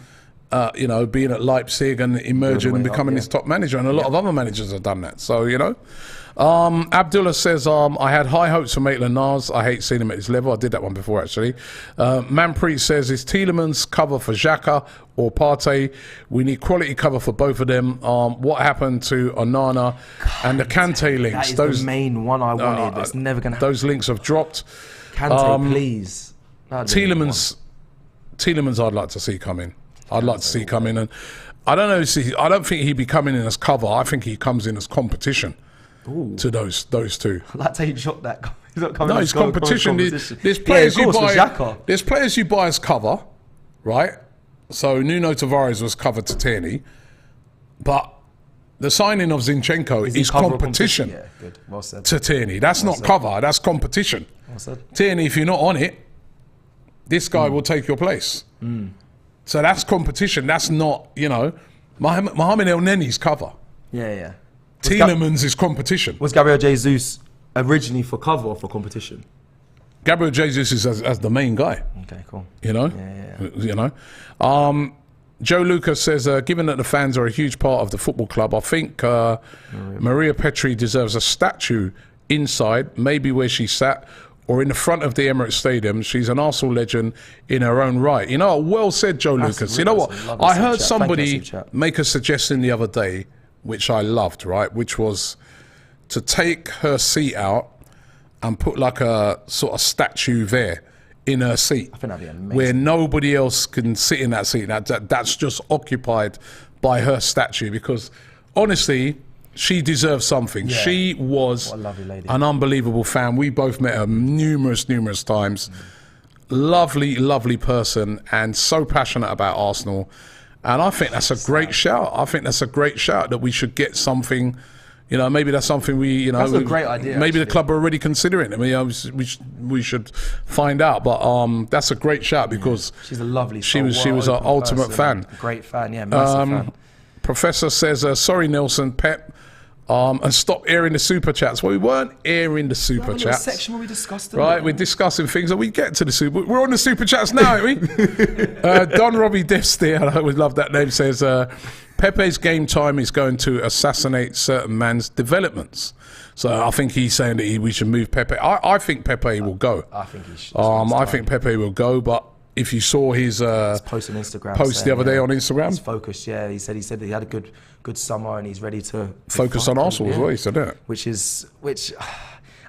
being at Leipzig and emerging and becoming his top manager, and a lot of other managers have done that. So, Abdullah says, I had high hopes for Maitland-Niles. I hate seeing him at his level. I did that one before, actually. Manpreet says, is Tielemans cover for Xhaka or Partey? We need quality cover for both of them. What happened to Onana and the Kante links? That is the main one I wanted, but it's never going to happen. Those links have dropped. Kante, please. Tielemans, I'd like to see come in. I'd like to see come in, and I don't know. I don't think he'd be coming in as cover. I think he comes in as competition to those two. I like to shot that. He's not coming. No, it's competition. There's players you buy. There's players you buy as cover, right? So Nuno Tavares was covered to Tierney, but the signing of Zinchenko is competition. Yeah, good. Well said. To Tierney, that's not cover. That's competition. Well said. Tierney, if you're not on it, this guy will take your place. So that's competition. That's not, Mohamed El Neni's cover. Yeah. Tielemans is competition. Was Gabriel Jesus originally for cover or for competition? Gabriel Jesus is as the main guy. Okay, cool. Yeah. Joe Lucas says, given that the fans are a huge part of the football club, I think Maria Petri deserves a statue inside, maybe where she sat, or in the front of the Emirates Stadium. She's an Arsenal legend in her own right. Well said, Joe Lucas. You know what? I heard somebody make a suggestion the other day, which I loved, right? Which was to take her seat out and put like a sort of statue there in her seat. I think that'd be amazing. Where nobody else can sit in that seat. That's just occupied by her statue, because honestly, she deserves something. Yeah. She was an unbelievable fan. We both met her numerous times. Lovely person, and so passionate about Arsenal. And I think that's a great shout. That we should get something. Maybe that's something that's a great idea. Maybe the club are already considering. I mean, we should find out. But that's a great shout, because she's a lovely. She was our ultimate fan. Great fan, massive fan. Professor says, sorry, Nelson, Pep And stop airing the super chats. Well, we weren't airing the super We chats. section where we discussed them. Right, we're discussing things and we get to the super. We're on the super chats now, aren't we? Don Robbie Dempsey, I always love that name, says Pepe's game time is going to assassinate certain man's developments. So I think he's saying that we should move Pepe. I think Pepe will go. I think he should. I think Pepe will go, but if you saw his post on Instagram, the other day on Instagram, he's focused. Yeah, he said he had a good summer and he's ready to focus on Arsenal as well. He said that, which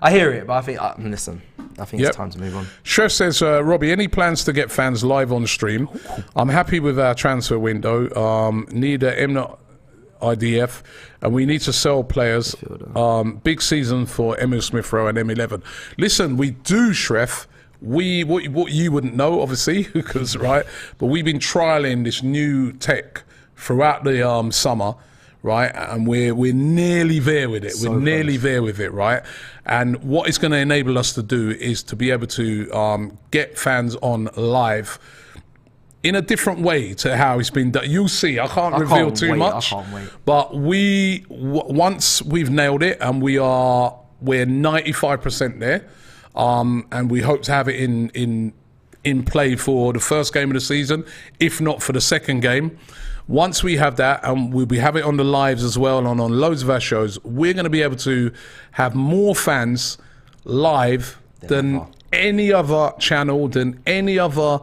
I hear it, but I think listen, I think it's time to move on. Chef says, Robbie, any plans to get fans live on stream? I'm happy with our transfer window. Need a MNOT IDF, and we need to sell players. Big season for Emil Smith Rowe and M11. Listen, we do, Shref. What you wouldn't know, obviously, because but we've been trialing this new tech throughout the summer, right? And we're nearly there with it. We're nearly there with it, right? And what it's going to enable us to do is to be able to get fans on live in a different way to how it's been done. You'll see. I can't reveal too much. I can't wait. But once we've nailed it, and we're 95% there. And we hope to have it in play for the first game of the season, if not for the second game. Once we have that, and we have it on the lives as well and on loads of our shows, we're going to be able to have more fans live than any other channel, than any other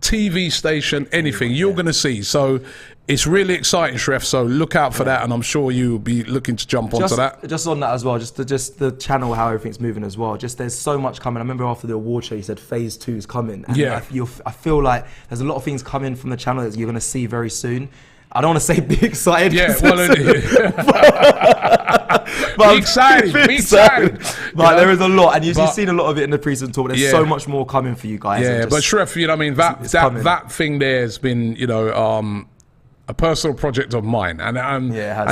TV station, anything you're going to see. So it's really exciting, Shref, so look out for that, and I'm sure you'll be looking to jump onto that. Just on that as well, just the channel, how everything's moving as well. Just there's so much coming. I remember after the award show, you said phase 2 is coming. And I feel like there's a lot of things coming from the channel that you're going to see very soon. I don't want to say be excited. Yeah, well, be excited. But there is a lot, and you've seen a lot of it in the pre-season talk. There's so much more coming for you guys. Yeah, but Shref, you know what I mean? That thing there has been, a personal project of mine, and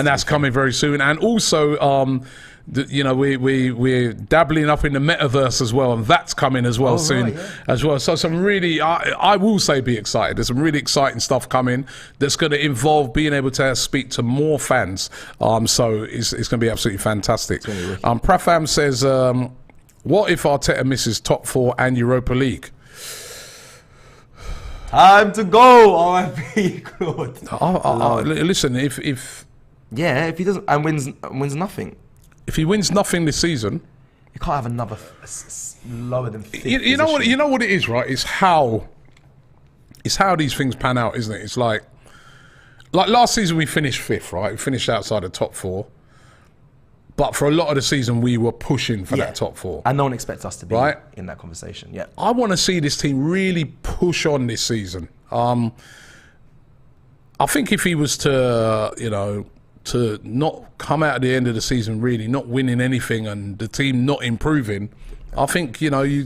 that's coming very soon. And also, we're dabbling up in the metaverse as well, and that's coming as well soon as well. So some really, I will say, be excited. There's some really exciting stuff coming that's going to involve being able to speak to more fans. So it's going to be absolutely fantastic. Prafam says, what if Arteta misses top 4 and Europa League? Time to go, RIP Claude. Listen, if he doesn't and wins nothing. If he wins nothing this season, you can't have another lower than 5th. You know what it is, right? It's how these things pan out, isn't it? It's like last season we finished 5th, right? We finished outside the top 4. But for a lot of the season, we were pushing for that top 4. And no one expects us to be in that conversation. Yeah. I want to see this team really push on this season. I think if he was to not come out at the end of the season really not winning anything and the team not improving, I think,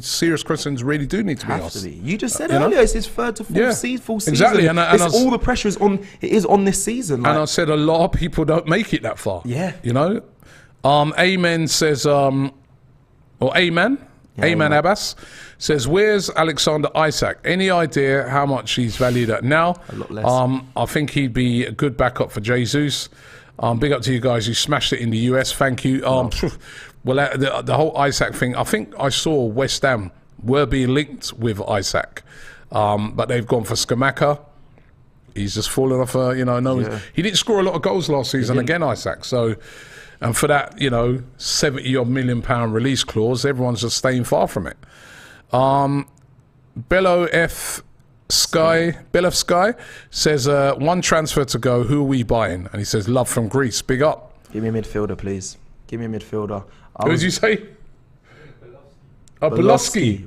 serious questions really do need to be asked. You just said earlier, it's his 3rd to 4th full season. Exactly. And all the pressure is on this season. And I said a lot of people don't make it that far. Yeah. Amen says, Amen Abbas says, where's Alexander Isak? Any idea how much he's valued at now? A lot less. I think he'd be a good backup for Jesus. Big up to you guys who smashed it in the US. Thank you. Well, the whole Isak thing, I think I saw West Ham were being linked with Isak, but they've gone for Skamaka. He's just fallen off. He didn't score a lot of goals last season again, Isak. So. And for that, £70-odd million release clause, everyone's just staying far from it. Bello Sky says, one transfer to go, who are we buying? And he says, love from Greece, big up. Give me a midfielder, please. Give me a midfielder. Who did you say? Beloski.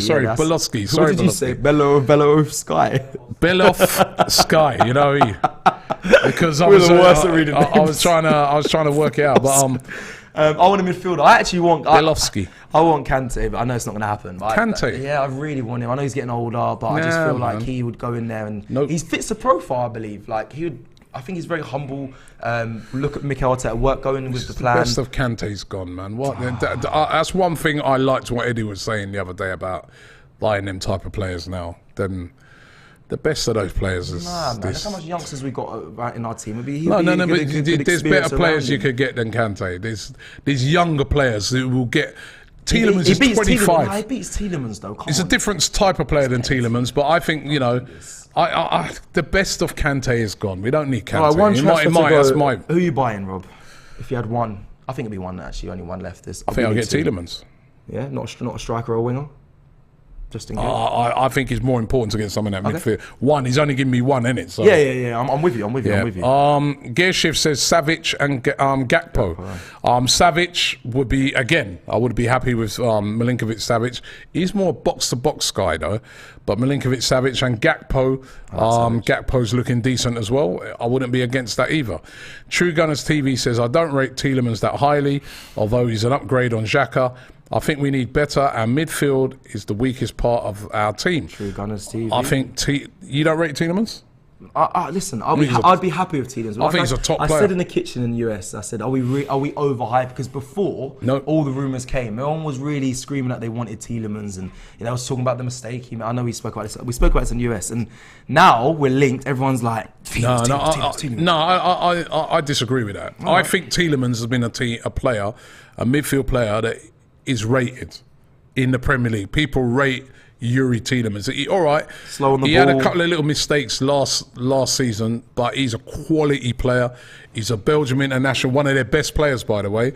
Sorry, Beloski. What did you say? Bello Sky. Beloff Sky, because I was trying to work it out, but I want a midfielder. I actually want Belovski. I want Kante, but I know it's not going to happen. Kante? I really want him. I know he's getting older, but I just feel like he would go in there and he fits the profile, I believe. Like I think he's very humble. Look at Mikel Arteta work going with the plan. The best of Kante's gone, man. What? That's one thing I liked what Eddie was saying the other day about buying them type of players now. Then the best of those players is Nah, man. Look this. how much youngsters we got right in our team. But there's better players you could get than Kante. There's younger players who will get. Tielemans is 25. He beats Tielemans though. He's a different type of player than Tielemans, but I think the best of Kante is gone. We don't need Kante. Right, one that's who are you buying, Rob? If you had one, I think it'd be one actually. Only one left. I think I'll get Tielemans. Yeah, not a striker or a winger. Just in case. I think it's more important to get someone at midfield. One, he's only giving me one in it. So. Yeah. I'm with you. I'm with you. Gearshift says Savic and Gakpo. Savic would be, again, I would be happy with Milinkovic Savic. He's more box-to-box guy though. But Milinkovic Savic and Gakpo, Gakpo's looking decent as well. I wouldn't be against that either. True Gunners TV says, I don't rate Tielemans that highly, although he's an upgrade on Xhaka. I think we need better. Our midfield is the weakest part of our team. True Gunners TV. I think you don't rate Tielemans? Listen, I'd be happy with Tielemans. I think he's a top player. I said in the kitchen in the US, I said, are we overhyped? Because before all the rumours came, no one was really screaming that they wanted Tielemans, and I was talking about the mistake. I know we spoke about this. We spoke about this in the US, and now we're linked. Everyone's like, Tielemans. No, I disagree with that. I think Tielemans has been a midfield player that is rated in the Premier League. People rate Yuri Tielemans. All right, slow on the ball. He had a couple of little mistakes last season, but he's a quality player. He's a Belgium international, one of their best players, by the way.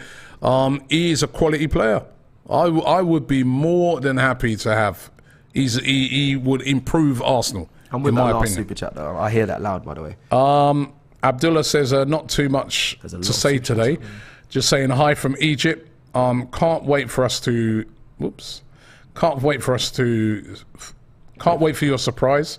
He is a quality player. I would be more than happy to have. He would improve Arsenal. I'm with my last super chat though. I hear that loud, by the way. Abdullah says not too much to say today. Just saying hi from Egypt. Can't wait for your surprise.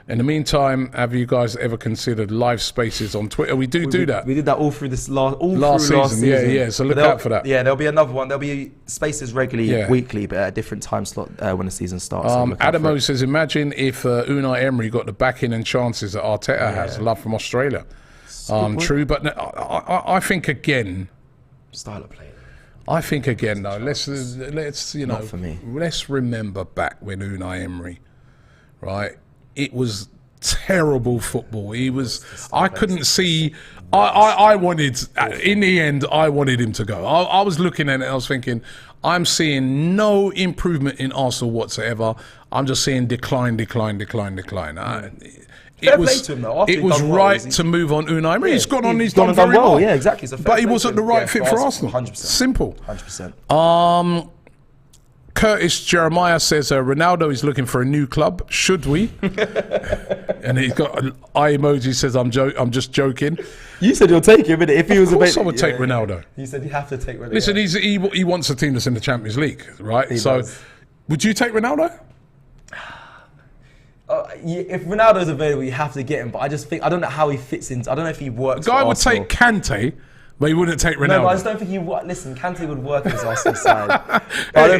In the meantime, have you guys ever considered live spaces on Twitter? We do that. We did that all through this last season. Yeah. So look out for that. Yeah, there'll be another one. There'll be spaces regularly, weekly, but at a different time slot when the season starts. Adamo says, imagine if Unai Emery got the backing and chances that Arteta has. Love from Australia. True, but I think again. Style of play. I think again though, let's Not for me. Let's remember back when Unai Emery, right? It was terrible football. I couldn't see. I wanted, in the end, I wanted him to go. I was looking at it. I was thinking, I'm seeing no improvement in Arsenal whatsoever. I'm just seeing decline. It was right to move on Unai Emery. He's gone on. He's done very well. Yeah, exactly. But he wasn't the right fit for Arsenal. 100%. Simple. 100%. Curtis Jeremiah says Ronaldo is looking for a new club. Should we? And he's got an eye emoji. Says I'm just joking. You said you'll take him, if he was of course I would take Ronaldo. You said you have to take Ronaldo. Listen, he wants a team that's in the Champions League, right? He does. Would you take Ronaldo? If Ronaldo's available, you have to get him. But I just think I don't know how he fits in. I don't know if he works. The guy would take Kante, but he wouldn't take Ronaldo. No, but I just don't think he would. Listen, Kante would work in his Arsenal side.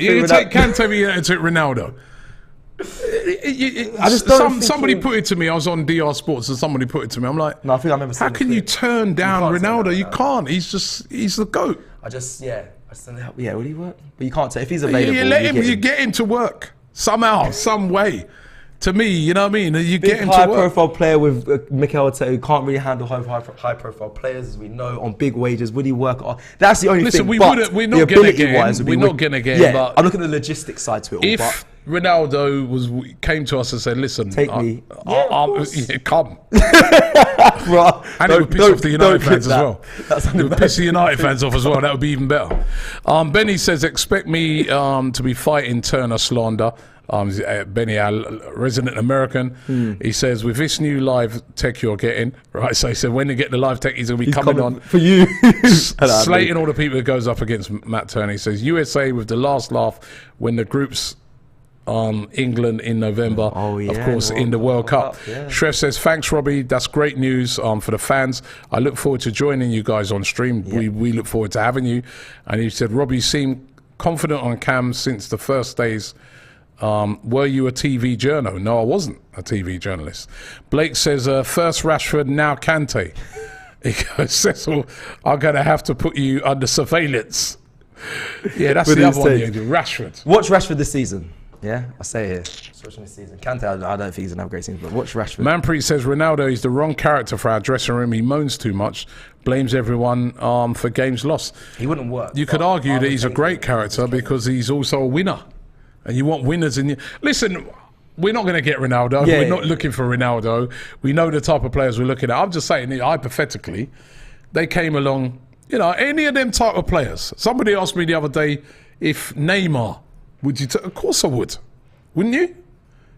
You take Kante, but you don't take Ronaldo. I just don't somebody put it to me. I was on DR Sports, and somebody put it to me. I'm like, no, I think I remember. How can you turn down Ronaldo? You can't. He's the GOAT. I just don't know. Yeah, would he work? But you can't say if he's available. You get him to work somehow, some way. To me, you know what I mean? You get him to work. High-profile player with Mikel Arteta who can't really handle high-profile players, as we know, on big wages. Would he work? That's the only thing. We're not going to get him. We're not going to get him. But I'm looking at the logistics side to it all. If Ronaldo came to us and said, "Listen, take me, come," Bro, and it would piss off the United fans as well. It would piss the United fans off as well. That would be even better. Benny says, "Expect me to be fighting Turner slander." Benny, our resident American, he says, with this new live tech you're getting, right? So he said, when you get the live tech, he's going to be coming on for you, slating all the people that goes up against Matt Turner. He says, USA with the last laugh when the groups England in November, of course, in the World Cup. Shref says, thanks, Robbie. That's great news for the fans. I look forward to joining you guys on stream. We look forward to having you. And he said, Robbie seemed confident on Cam since the first days. Were you a TV journo? No, I wasn't a TV journalist. Blake says, first Rashford, now Kante. He goes, Cecil, I'm going to have to put you under surveillance. Yeah, that's the other one. Rashford. Watch Rashford this season. Yeah, I say it. Watching this season. Kante, I don't think he's gonna have a great season, but watch Rashford. Manpreet says Ronaldo is the wrong character for our dressing room. He moans too much, blames everyone for games lost. He wouldn't work. You could argue that he's a great character because he's also a winner, and you want winners in your... Listen, we're not going to get Ronaldo. We're not looking for Ronaldo. We know the type of players we're looking at. I'm just saying, hypothetically, they came along. You know, any of them type of players. Somebody asked me the other day if Neymar, would you? Of course I would. Wouldn't you?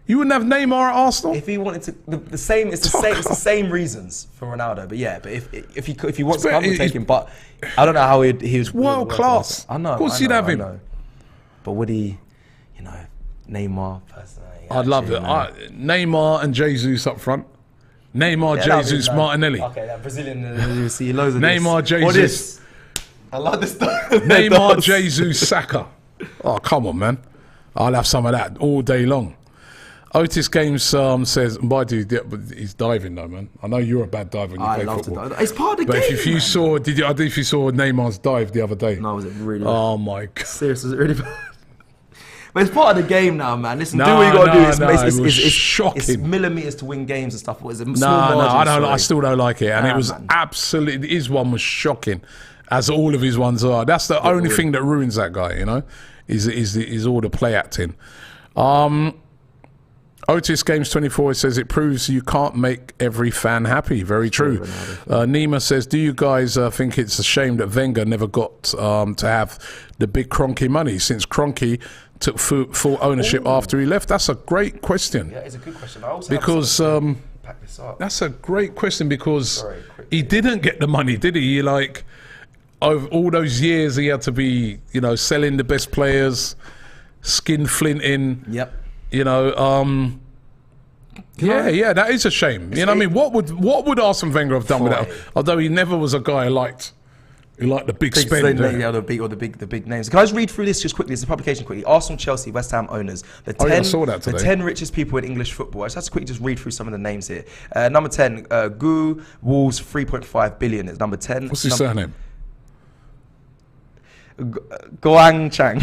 You wouldn't have Neymar at Arsenal? If he wanted to, it's the same reasons for Ronaldo. But yeah, but if he wants to come, we'll take him. But I don't know how he was world class. I know. Of course you'd have him. But would he? You know, Neymar personally. I'd love it. Neymar and Jesus up front. Neymar, Jesus, Martinelli. Okay, that Brazilian. You see loads of Neymar, this. Jesus. I love this stuff. Neymar, Jesus, Saka. Oh, come on, man. I'll have some of that all day long. Otis Games says, he's diving though, man. I know you're a bad diver when you play football. To dive. It's part of the game. But if you saw, I don't know if you saw Neymar's dive the other day. No, was it really bad? Oh my God. Seriously, was it really bad? But it's part of the game now, man. Listen, do what you got to do. It's shocking. It's millimeters to win games and stuff. What is it? I still don't like it. And it was absolutely, his one was shocking, as all of his ones are. That's the only thing that ruins that guy, you know, is all the play acting. Otis Games 24 says it proves you can't make every fan happy. Very true. Nima says, do you guys think it's a shame that Wenger never got to have the big Kroenke money since Kroenke took full ownership after he left? That's a great question. Yeah, it's a good question. I also because pack this up. That's a great question because he didn't get the money, did he? Like, over all those years he had to be, you know, selling the best players, skin flinting. Yep. You know, yeah, that is a shame. You know what I mean? What would Arsene Wenger have done with that? Although he never was a guy who liked the big spend. The big names. Can I just read through this just quickly? It's a publication quickly. Arsenal, Chelsea, West Ham owners. I saw that today. The 10 richest people in English football. I just have to quickly read through some of the names here. Number 10, Gu Wolves, 3.5 billion is number 10. What's his surname? Goang Chang.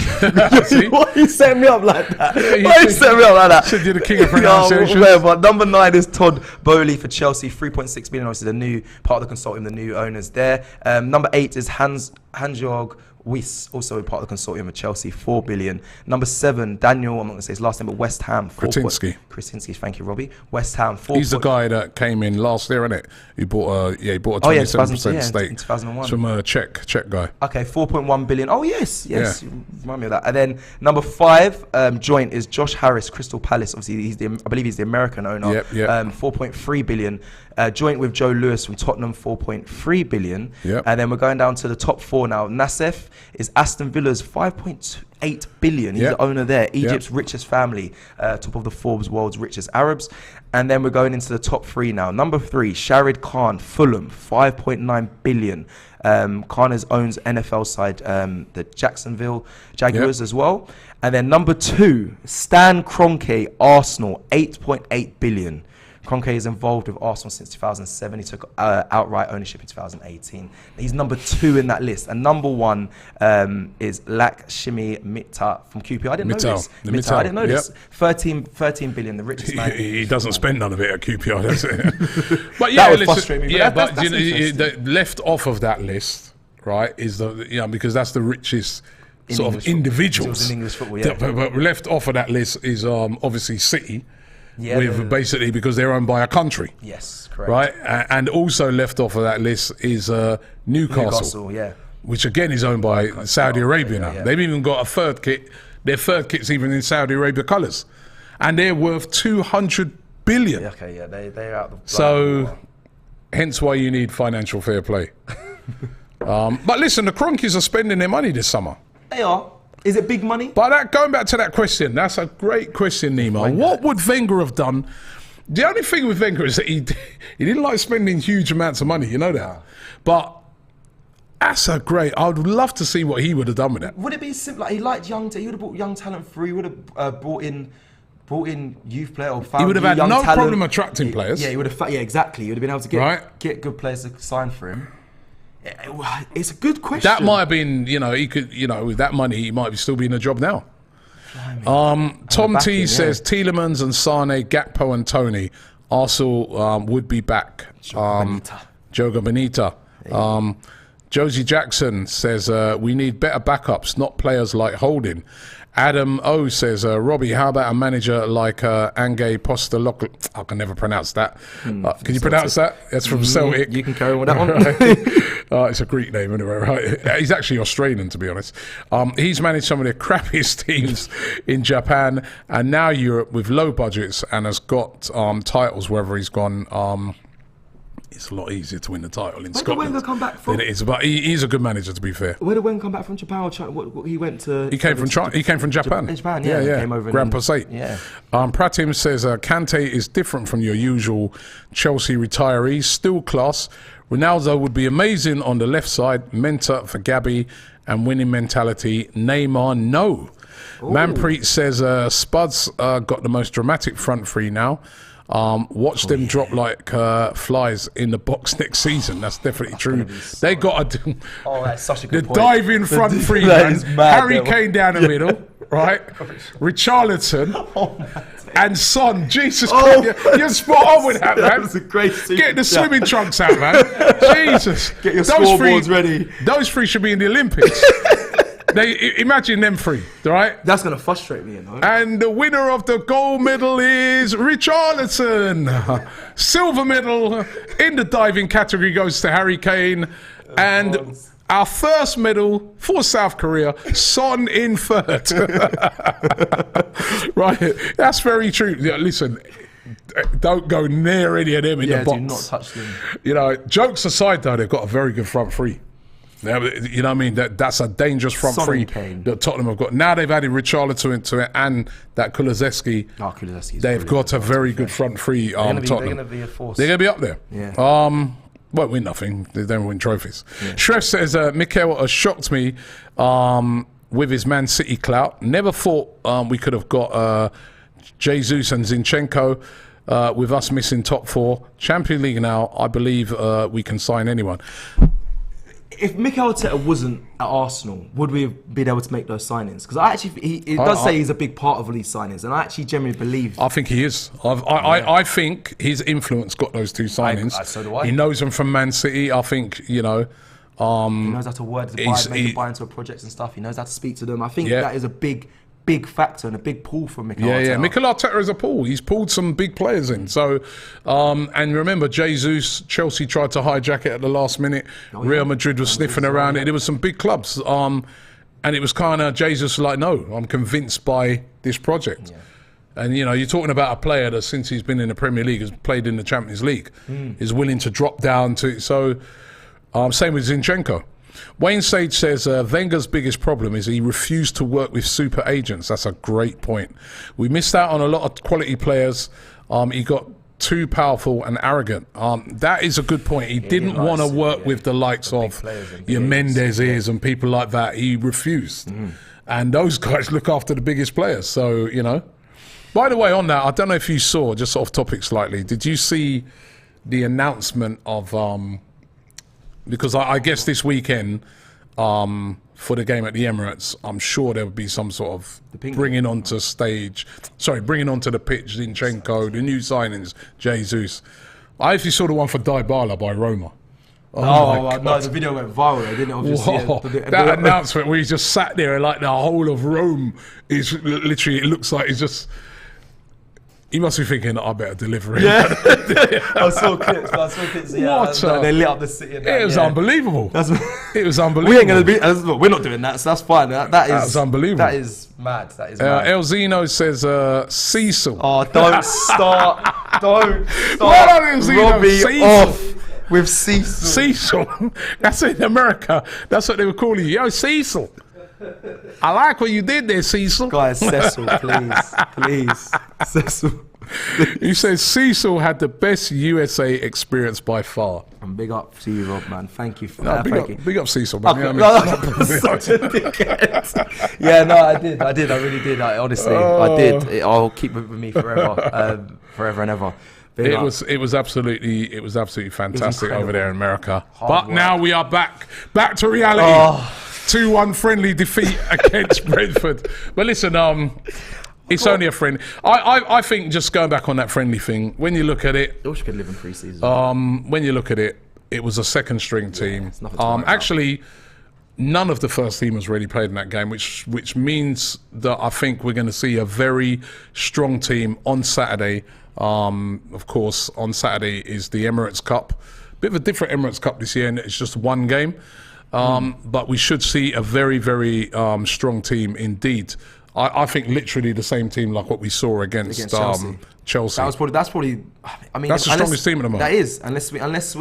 Why you set me up like that? Why you set me up like that? Should do the king of pronunciation. But number 9 is Todd Bowley for Chelsea, 3.6 billion. Obviously, the new part of the consortium, the new owners there. Number 8 is Hansjörg Wyss, also part of the consortium of Chelsea, 4 billion. Number 7, Daniel, I'm not going to say his last name, but West Ham. Kretinsky, thank you, Robbie. West Ham, 4. He's the guy that came in last year, isn't it? He bought a 27% stake. In 2001. From a Czech guy. Okay, 4.1 billion. Oh, yes. Yeah. Remind me of that. And then number 5, joint is Josh Harris, Crystal Palace. Obviously, I believe he's the American owner. Yep. 4.3 billion. Joint with Joe Lewis from Tottenham, 4.3 billion. Yep. And then we're going down to the top 4 now. Nassef is Aston Villa's 5.8 billion. He's the owner there. Egypt's richest family, top of the Forbes world's richest Arabs. And then we're going into the top 3 now. Number 3, Sharid Khan, Fulham, 5.9 billion. Khan owns NFL side, the Jacksonville Jaguars as well. And then number 2, Stan Kroenke, Arsenal, 8.8 billion. Kroenke is involved with Arsenal since 2007. He took outright ownership in 2018. He's number 2 in that list. And number 1 is Lakshmi Mittal from QPR. I didn't know this. I didn't know this. 13 billion, the richest man. He doesn't spend none of it at QPR, does it? But yeah, that would frustrate me. But the left off of that list, right, is because that's the richest sort of individuals. In English football, yeah. But left off of that list is obviously City. Basically because they're owned by a country. Yes, correct. Right? And also left off of that list is Newcastle, which again is owned by Saudi Arabia now. They've even got a third kit. Their third kit's even in Saudi Arabia colours. And they're worth 200 billion. They're out the So, hence why you need financial fair play. But listen, the Kroenkes are spending their money this summer. They are. Is it big money? But going back to that question, that's a great question, Nima. What would Wenger have done? The only thing with Wenger is that he didn't like spending huge amounts of money, you know that. But that's a great... I would love to see what he would have done with that. Would it be simple? Like he liked he would have brought young talent through. He would have brought in youth players or found. He would have had no problem attracting players. Yeah, he would have. Yeah, exactly. He would have been able to get good players to sign for him. It's a good question. That might have been, he could, with that money, he might still be in a job now. Tom T says Tielemans and Sane, Gakpo and Tony. Arsenal would be back. Joga Bonita. Josie Jackson says we need better backups, not players like Holding. Adam O says, Robbie, how about a manager like Ange Postecoglou? I can never pronounce that. Can you pronounce that? That's from Celtic. You can carry on with that one. It's a Greek name anyway, right? He's actually Australian, to be honest. He's managed some of the crappiest teams in Japan and now Europe with low budgets and has got titles wherever he's gone. It's a lot easier to win the title in Scotland. Where did Wenger come back from? It is, but he's a good manager, to be fair. Where did Wenger come back from? Japan or China? He went to... He came from Japan. Japan, yeah. He came over Grand Passate. Yeah. Pratim says, Kante is different from your usual Chelsea retirees. Still class. Ronaldo would be amazing on the left side. Menta for Gabby and winning mentality. Neymar, no. Ooh. Manpreet says, Spuds got the most dramatic front three now. Watch them drop like flies in the box next season. That's definitely true. They got to that's such a good point. Diving front three, man. Harry Kane down the middle, right? Richarlison and Son. Jesus Christ, you're spot on with that, man. That was a great Get the swimming trunks out, man. Jesus, get your scoreboards ready. Those three should be in the Olympics. Imagine them three, right? That's going to frustrate me, you know. And the winner of the gold medal is Richarlison. Silver medal in the diving category goes to Harry Kane. And our first medal for South Korea, Son in third. Right, that's very true. Yeah, listen, don't go near any of them in the box. Do not touch them. You know, jokes aside, though, they've got a very good front three. You know what I mean? That's a dangerous front three that Tottenham have got. Now they've added Richarlison into it and that Kulusevski. They've got a very good front three. Tottenham. They're going to be a force. They're going to be up there. Yeah. Won't win nothing. They don't win trophies. Yeah. Shref says, Mikel has shocked me with his Man City clout. Never thought we could have got Jesus and Zinchenko with us missing top four. Champions League now, I believe we can sign anyone. If Mikel Arteta wasn't at Arsenal, would we have been able to make those signings? Because I actually, he does say he's a big part of all these signings, and I actually genuinely believe. I think he is. I think his influence got those two signings. So do I. He knows them from Man City. I think, you know. He knows how to make a buy into projects and stuff. He knows how to speak to them. I think that is a big factor and a big pull from Mikel Arteta. Yeah, Mikel Arteta is a pull. He's pulled some big players in. So, and remember, Jesus, Chelsea tried to hijack it at the last minute. Real Madrid was sniffing around it. There were some big clubs. And it was kind of, Jesus was like, no, I'm convinced by this project. Yeah. And, you know, you're talking about a player that since he's been in the Premier League has played in the Champions League, is willing to drop down to, so same with Zinchenko. Wayne Sage says Wenger's biggest problem is he refused to work with super agents. That's a great point. We missed out on a lot of quality players. He got too powerful and arrogant. That is a good point. He didn't want to work with the likes of your Mendez's and people like that. He refused. And those guys look after the biggest players. So, you know. By the way, on that, I don't know if you saw, just off topic slightly, did you see the announcement of... because I guess this weekend, for the game at the Emirates, I'm sure there would be some sort of bringing onto the pitch, Zinchenko, the new signings, Jesus. I actually saw the one for Dybala by Roma. No, the video went viral, didn't it? Obviously, that announcement where he just sat there and like the whole of Rome is literally, it looks like he's just... He must be thinking, I better deliver it. Yeah. I saw clips. They lit up the city. It was unbelievable. It was unbelievable. We ain't going to be... We're not doing that, so that's fine. That is unbelievable. That is mad. That is mad. El Zeno says, Cecil. Oh, don't start. Don't start. Well, Robbie Cecil. Off with Cecil. Cecil. That's in America. That's what they were calling you. Yo, Cecil. I like what you did there, Cecil. Guys, Cecil, please. Cecil. He says Cecil had the best USA experience by far. And big up to you, Rob, man. Thank you for that. Big up Cecil, man. Okay. Such a dickhead. Yeah, no, I did. I really did. Honestly, I did. I'll keep it with me forever, forever and ever. It was absolutely fantastic over there in America. But now we are back to reality. 2-1 friendly defeat against Brentford. But listen, it's only a friendly. I think just going back on that friendly thing, when you look at it, I wish we could live in pre-season. when you look at it, it was a second string team. it's nothing to worry about. Actually, none of the first teamers really played in that game, which means that I think we're going to see a very strong team on Saturday. Of course, on Saturday is the Emirates Cup. Bit of a different Emirates Cup this year, and it's just one game. But we should see a very, very strong team indeed. I think literally the same team like what we saw against Chelsea. That's probably. I mean, that's the strongest team at the moment. That is, unless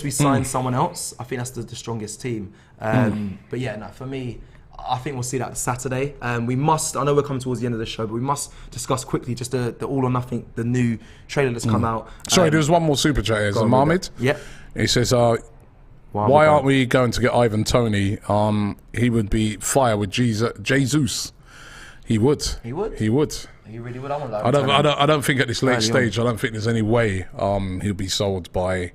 we sign someone else, I think that's the strongest team. But yeah, no, for me, I think we'll see that Saturday. We must. I know we're coming towards the end of the show, but we must discuss quickly just the All or Nothing, the new trailer that's come out. Sorry, there's one more super chat here. It's Mohammed. Yep. He says, why aren't we going to get Ivan Toney? He would be fire with Jesus. He would. He would? He would. He really would. I don't think at this late stage, I don't think there's any way he'll be sold by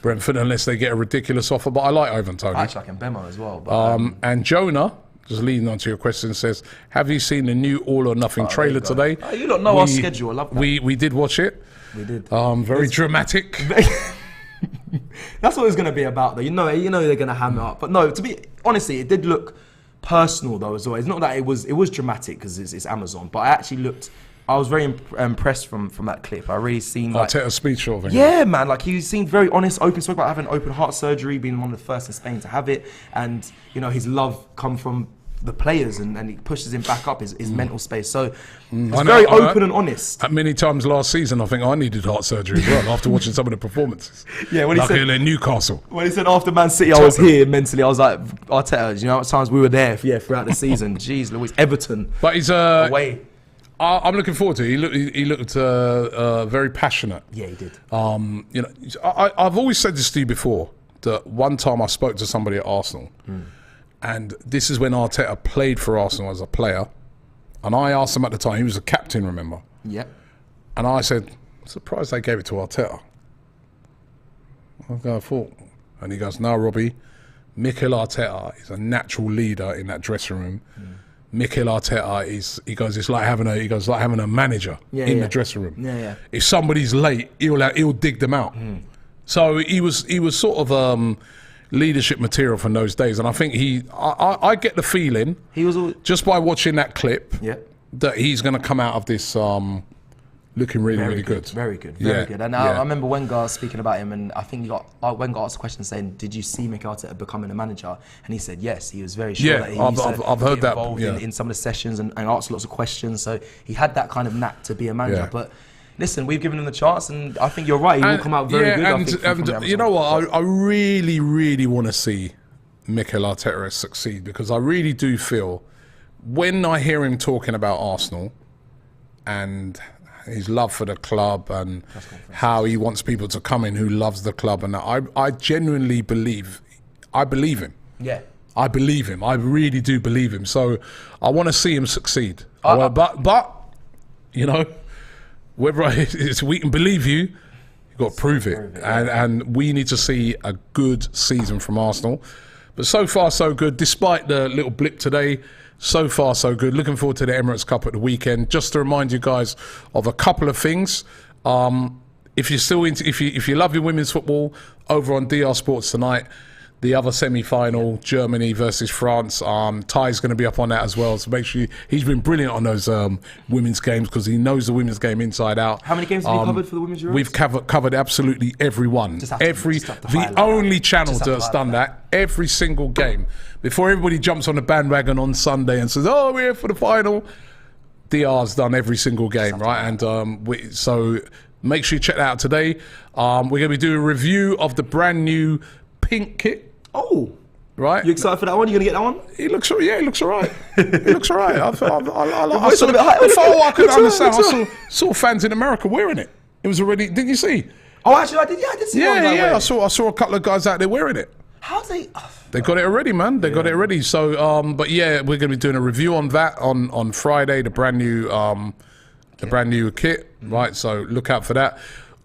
Brentford unless they get a ridiculous offer. But I like Ivan Toney. I actually like Mbemo as well. But, and Jonah, just leading on to your question, says, have you seen the new All or Nothing trailer today? Oh, you don't know our schedule. I love that. We did watch it. We did. Very dramatic. That's what it's going to be about, though. You know they're going to ham it up. But no, to be honestly, it did look personal though as well. It's not that it was dramatic because it's Amazon, but I was very impressed from that clip. I really seen like Arteta's speech sort of thing. Yeah, man. Like he seemed very honest, open. Spoke about having open heart surgery, being one of the first in Spain to have it, and his love come from the players, and he pushes him back up his mental space. So it's very open and honest. Many times last season, I think I needed heart surgery as well after watching some of the performances. Yeah, when he said in Newcastle. When he said after Man City, I was here mentally. I was like, Arteta, you know how much times we were there? Throughout the season. Jeez, Louise, Everton. But he's away. I'm looking forward to it. He looked very passionate. Yeah, he did. I've always said this to you before, that one time I spoke to somebody at Arsenal, and this is when Arteta played for Arsenal as a player, and I asked him at the time, he was a captain, remember? Yeah. And I said, I'm surprised they gave it to Arteta. I thought, and he goes, no, Robbie, Mikel Arteta is a natural leader in that dressing room. Mikel Arteta it's like having a manager in the dressing room. Yeah. If somebody's late, he'll dig them out. So he was sort of leadership material from those days, and I think I get the feeling he was just by watching that clip Yeah. that he's going to come out of this looking really good. Very good. And I remember Wenger speaking about him, and I think Wenger asked a question saying, "Did you see Mikel Arteta becoming a manager?" And he said yes. He was very sure that he I've heard that. Involved in some of the sessions and asked lots of questions. So he had that kind of knack to be a manager. Yeah. But listen, we've given him the chance, and I think you're right. He will come out very good. And you know what? I really want to see Mikel Arteta succeed, because I really do feel when I hear him talking about Arsenal and his love for the club and how he wants people to come in who loves the club, and I genuinely believe him. Yeah. I believe him. I really do believe him. So I want to see him succeed. But whether we can believe you, you've got to prove it. And we need to see a good season from Arsenal. But so far, so good. Despite the little blip today, so far, so good. Looking forward to the Emirates Cup at the weekend. Just to remind you guys of a couple of things. If you're still if you love your women's football, over on DR Sports tonight, the other semi-final, Germany versus France. Ty's going to be up on that as well. So make sure he's been brilliant on those women's games, because he knows the women's game inside out. How many games have you covered for the women's Euros? We've covered absolutely every one. The only channel that's done that. Every single game. Before everybody jumps on the bandwagon on Sunday and says, "Oh, we're here for the final," DR's done every single game, right? And so make sure you check that out today. We're going to be doing a review of the brand new pink kit. Oh, right! You excited for that one? You gonna get that one? He looks all right. He looks all right. I couldn't understand. I saw fans in America wearing it. It was already. Didn't you see? Oh, actually, I did. Yeah, I did see. Yeah. I saw a couple of guys out there wearing it. How they? They got it already, man. They got it already. So, but yeah, we're going to be doing a review on that on Friday. The brand new kit, right? So look out for that.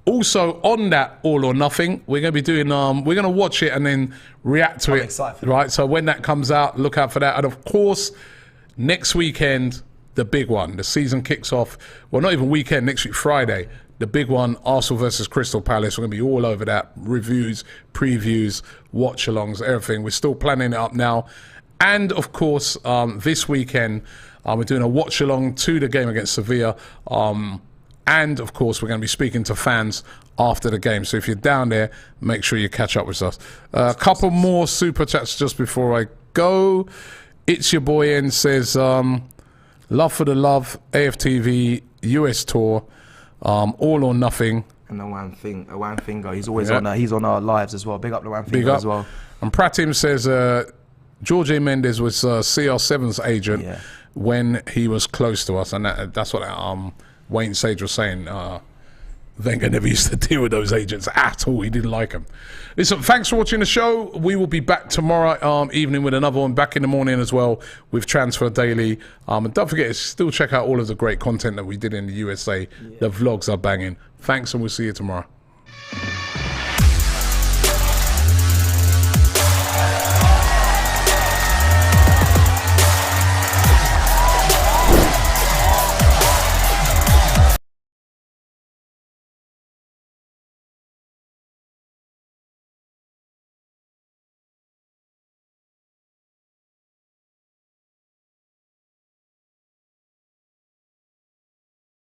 Also, on that All or Nothing, we're going to be doing, we're going to watch it and then react to I'm it. excited for right? So when that comes out, look out for that. And of course, next weekend, the big one. The season kicks off, well, not even weekend, next week, Friday. The big one, Arsenal versus Crystal Palace. We're going to be all over that. Reviews, previews, watch-alongs, everything. We're still planning it up now. And, of course, this weekend, we're doing a watch-along to the game against Sevilla. And, of course, we're going to be speaking to fans after the game. So if you're down there, make sure you catch up with us. A couple more super chats just before I go. It's your boy N says, love for the love, AFTV, US tour, All or Nothing. And the one finger. He's always he's on our lives as well. Big up the one finger as well. And Pratim says, George A. Mendes was CR7's agent when he was close to us. And that's what Wayne Sage was saying. Wenger never used to deal with those agents at all. He didn't like them. Listen, thanks for watching the show. We will be back tomorrow evening with another one, back in the morning as well with Transfer Daily. And don't forget to still check out all of the great content that we did in the USA. The vlogs are banging. Thanks, and we'll see you tomorrow.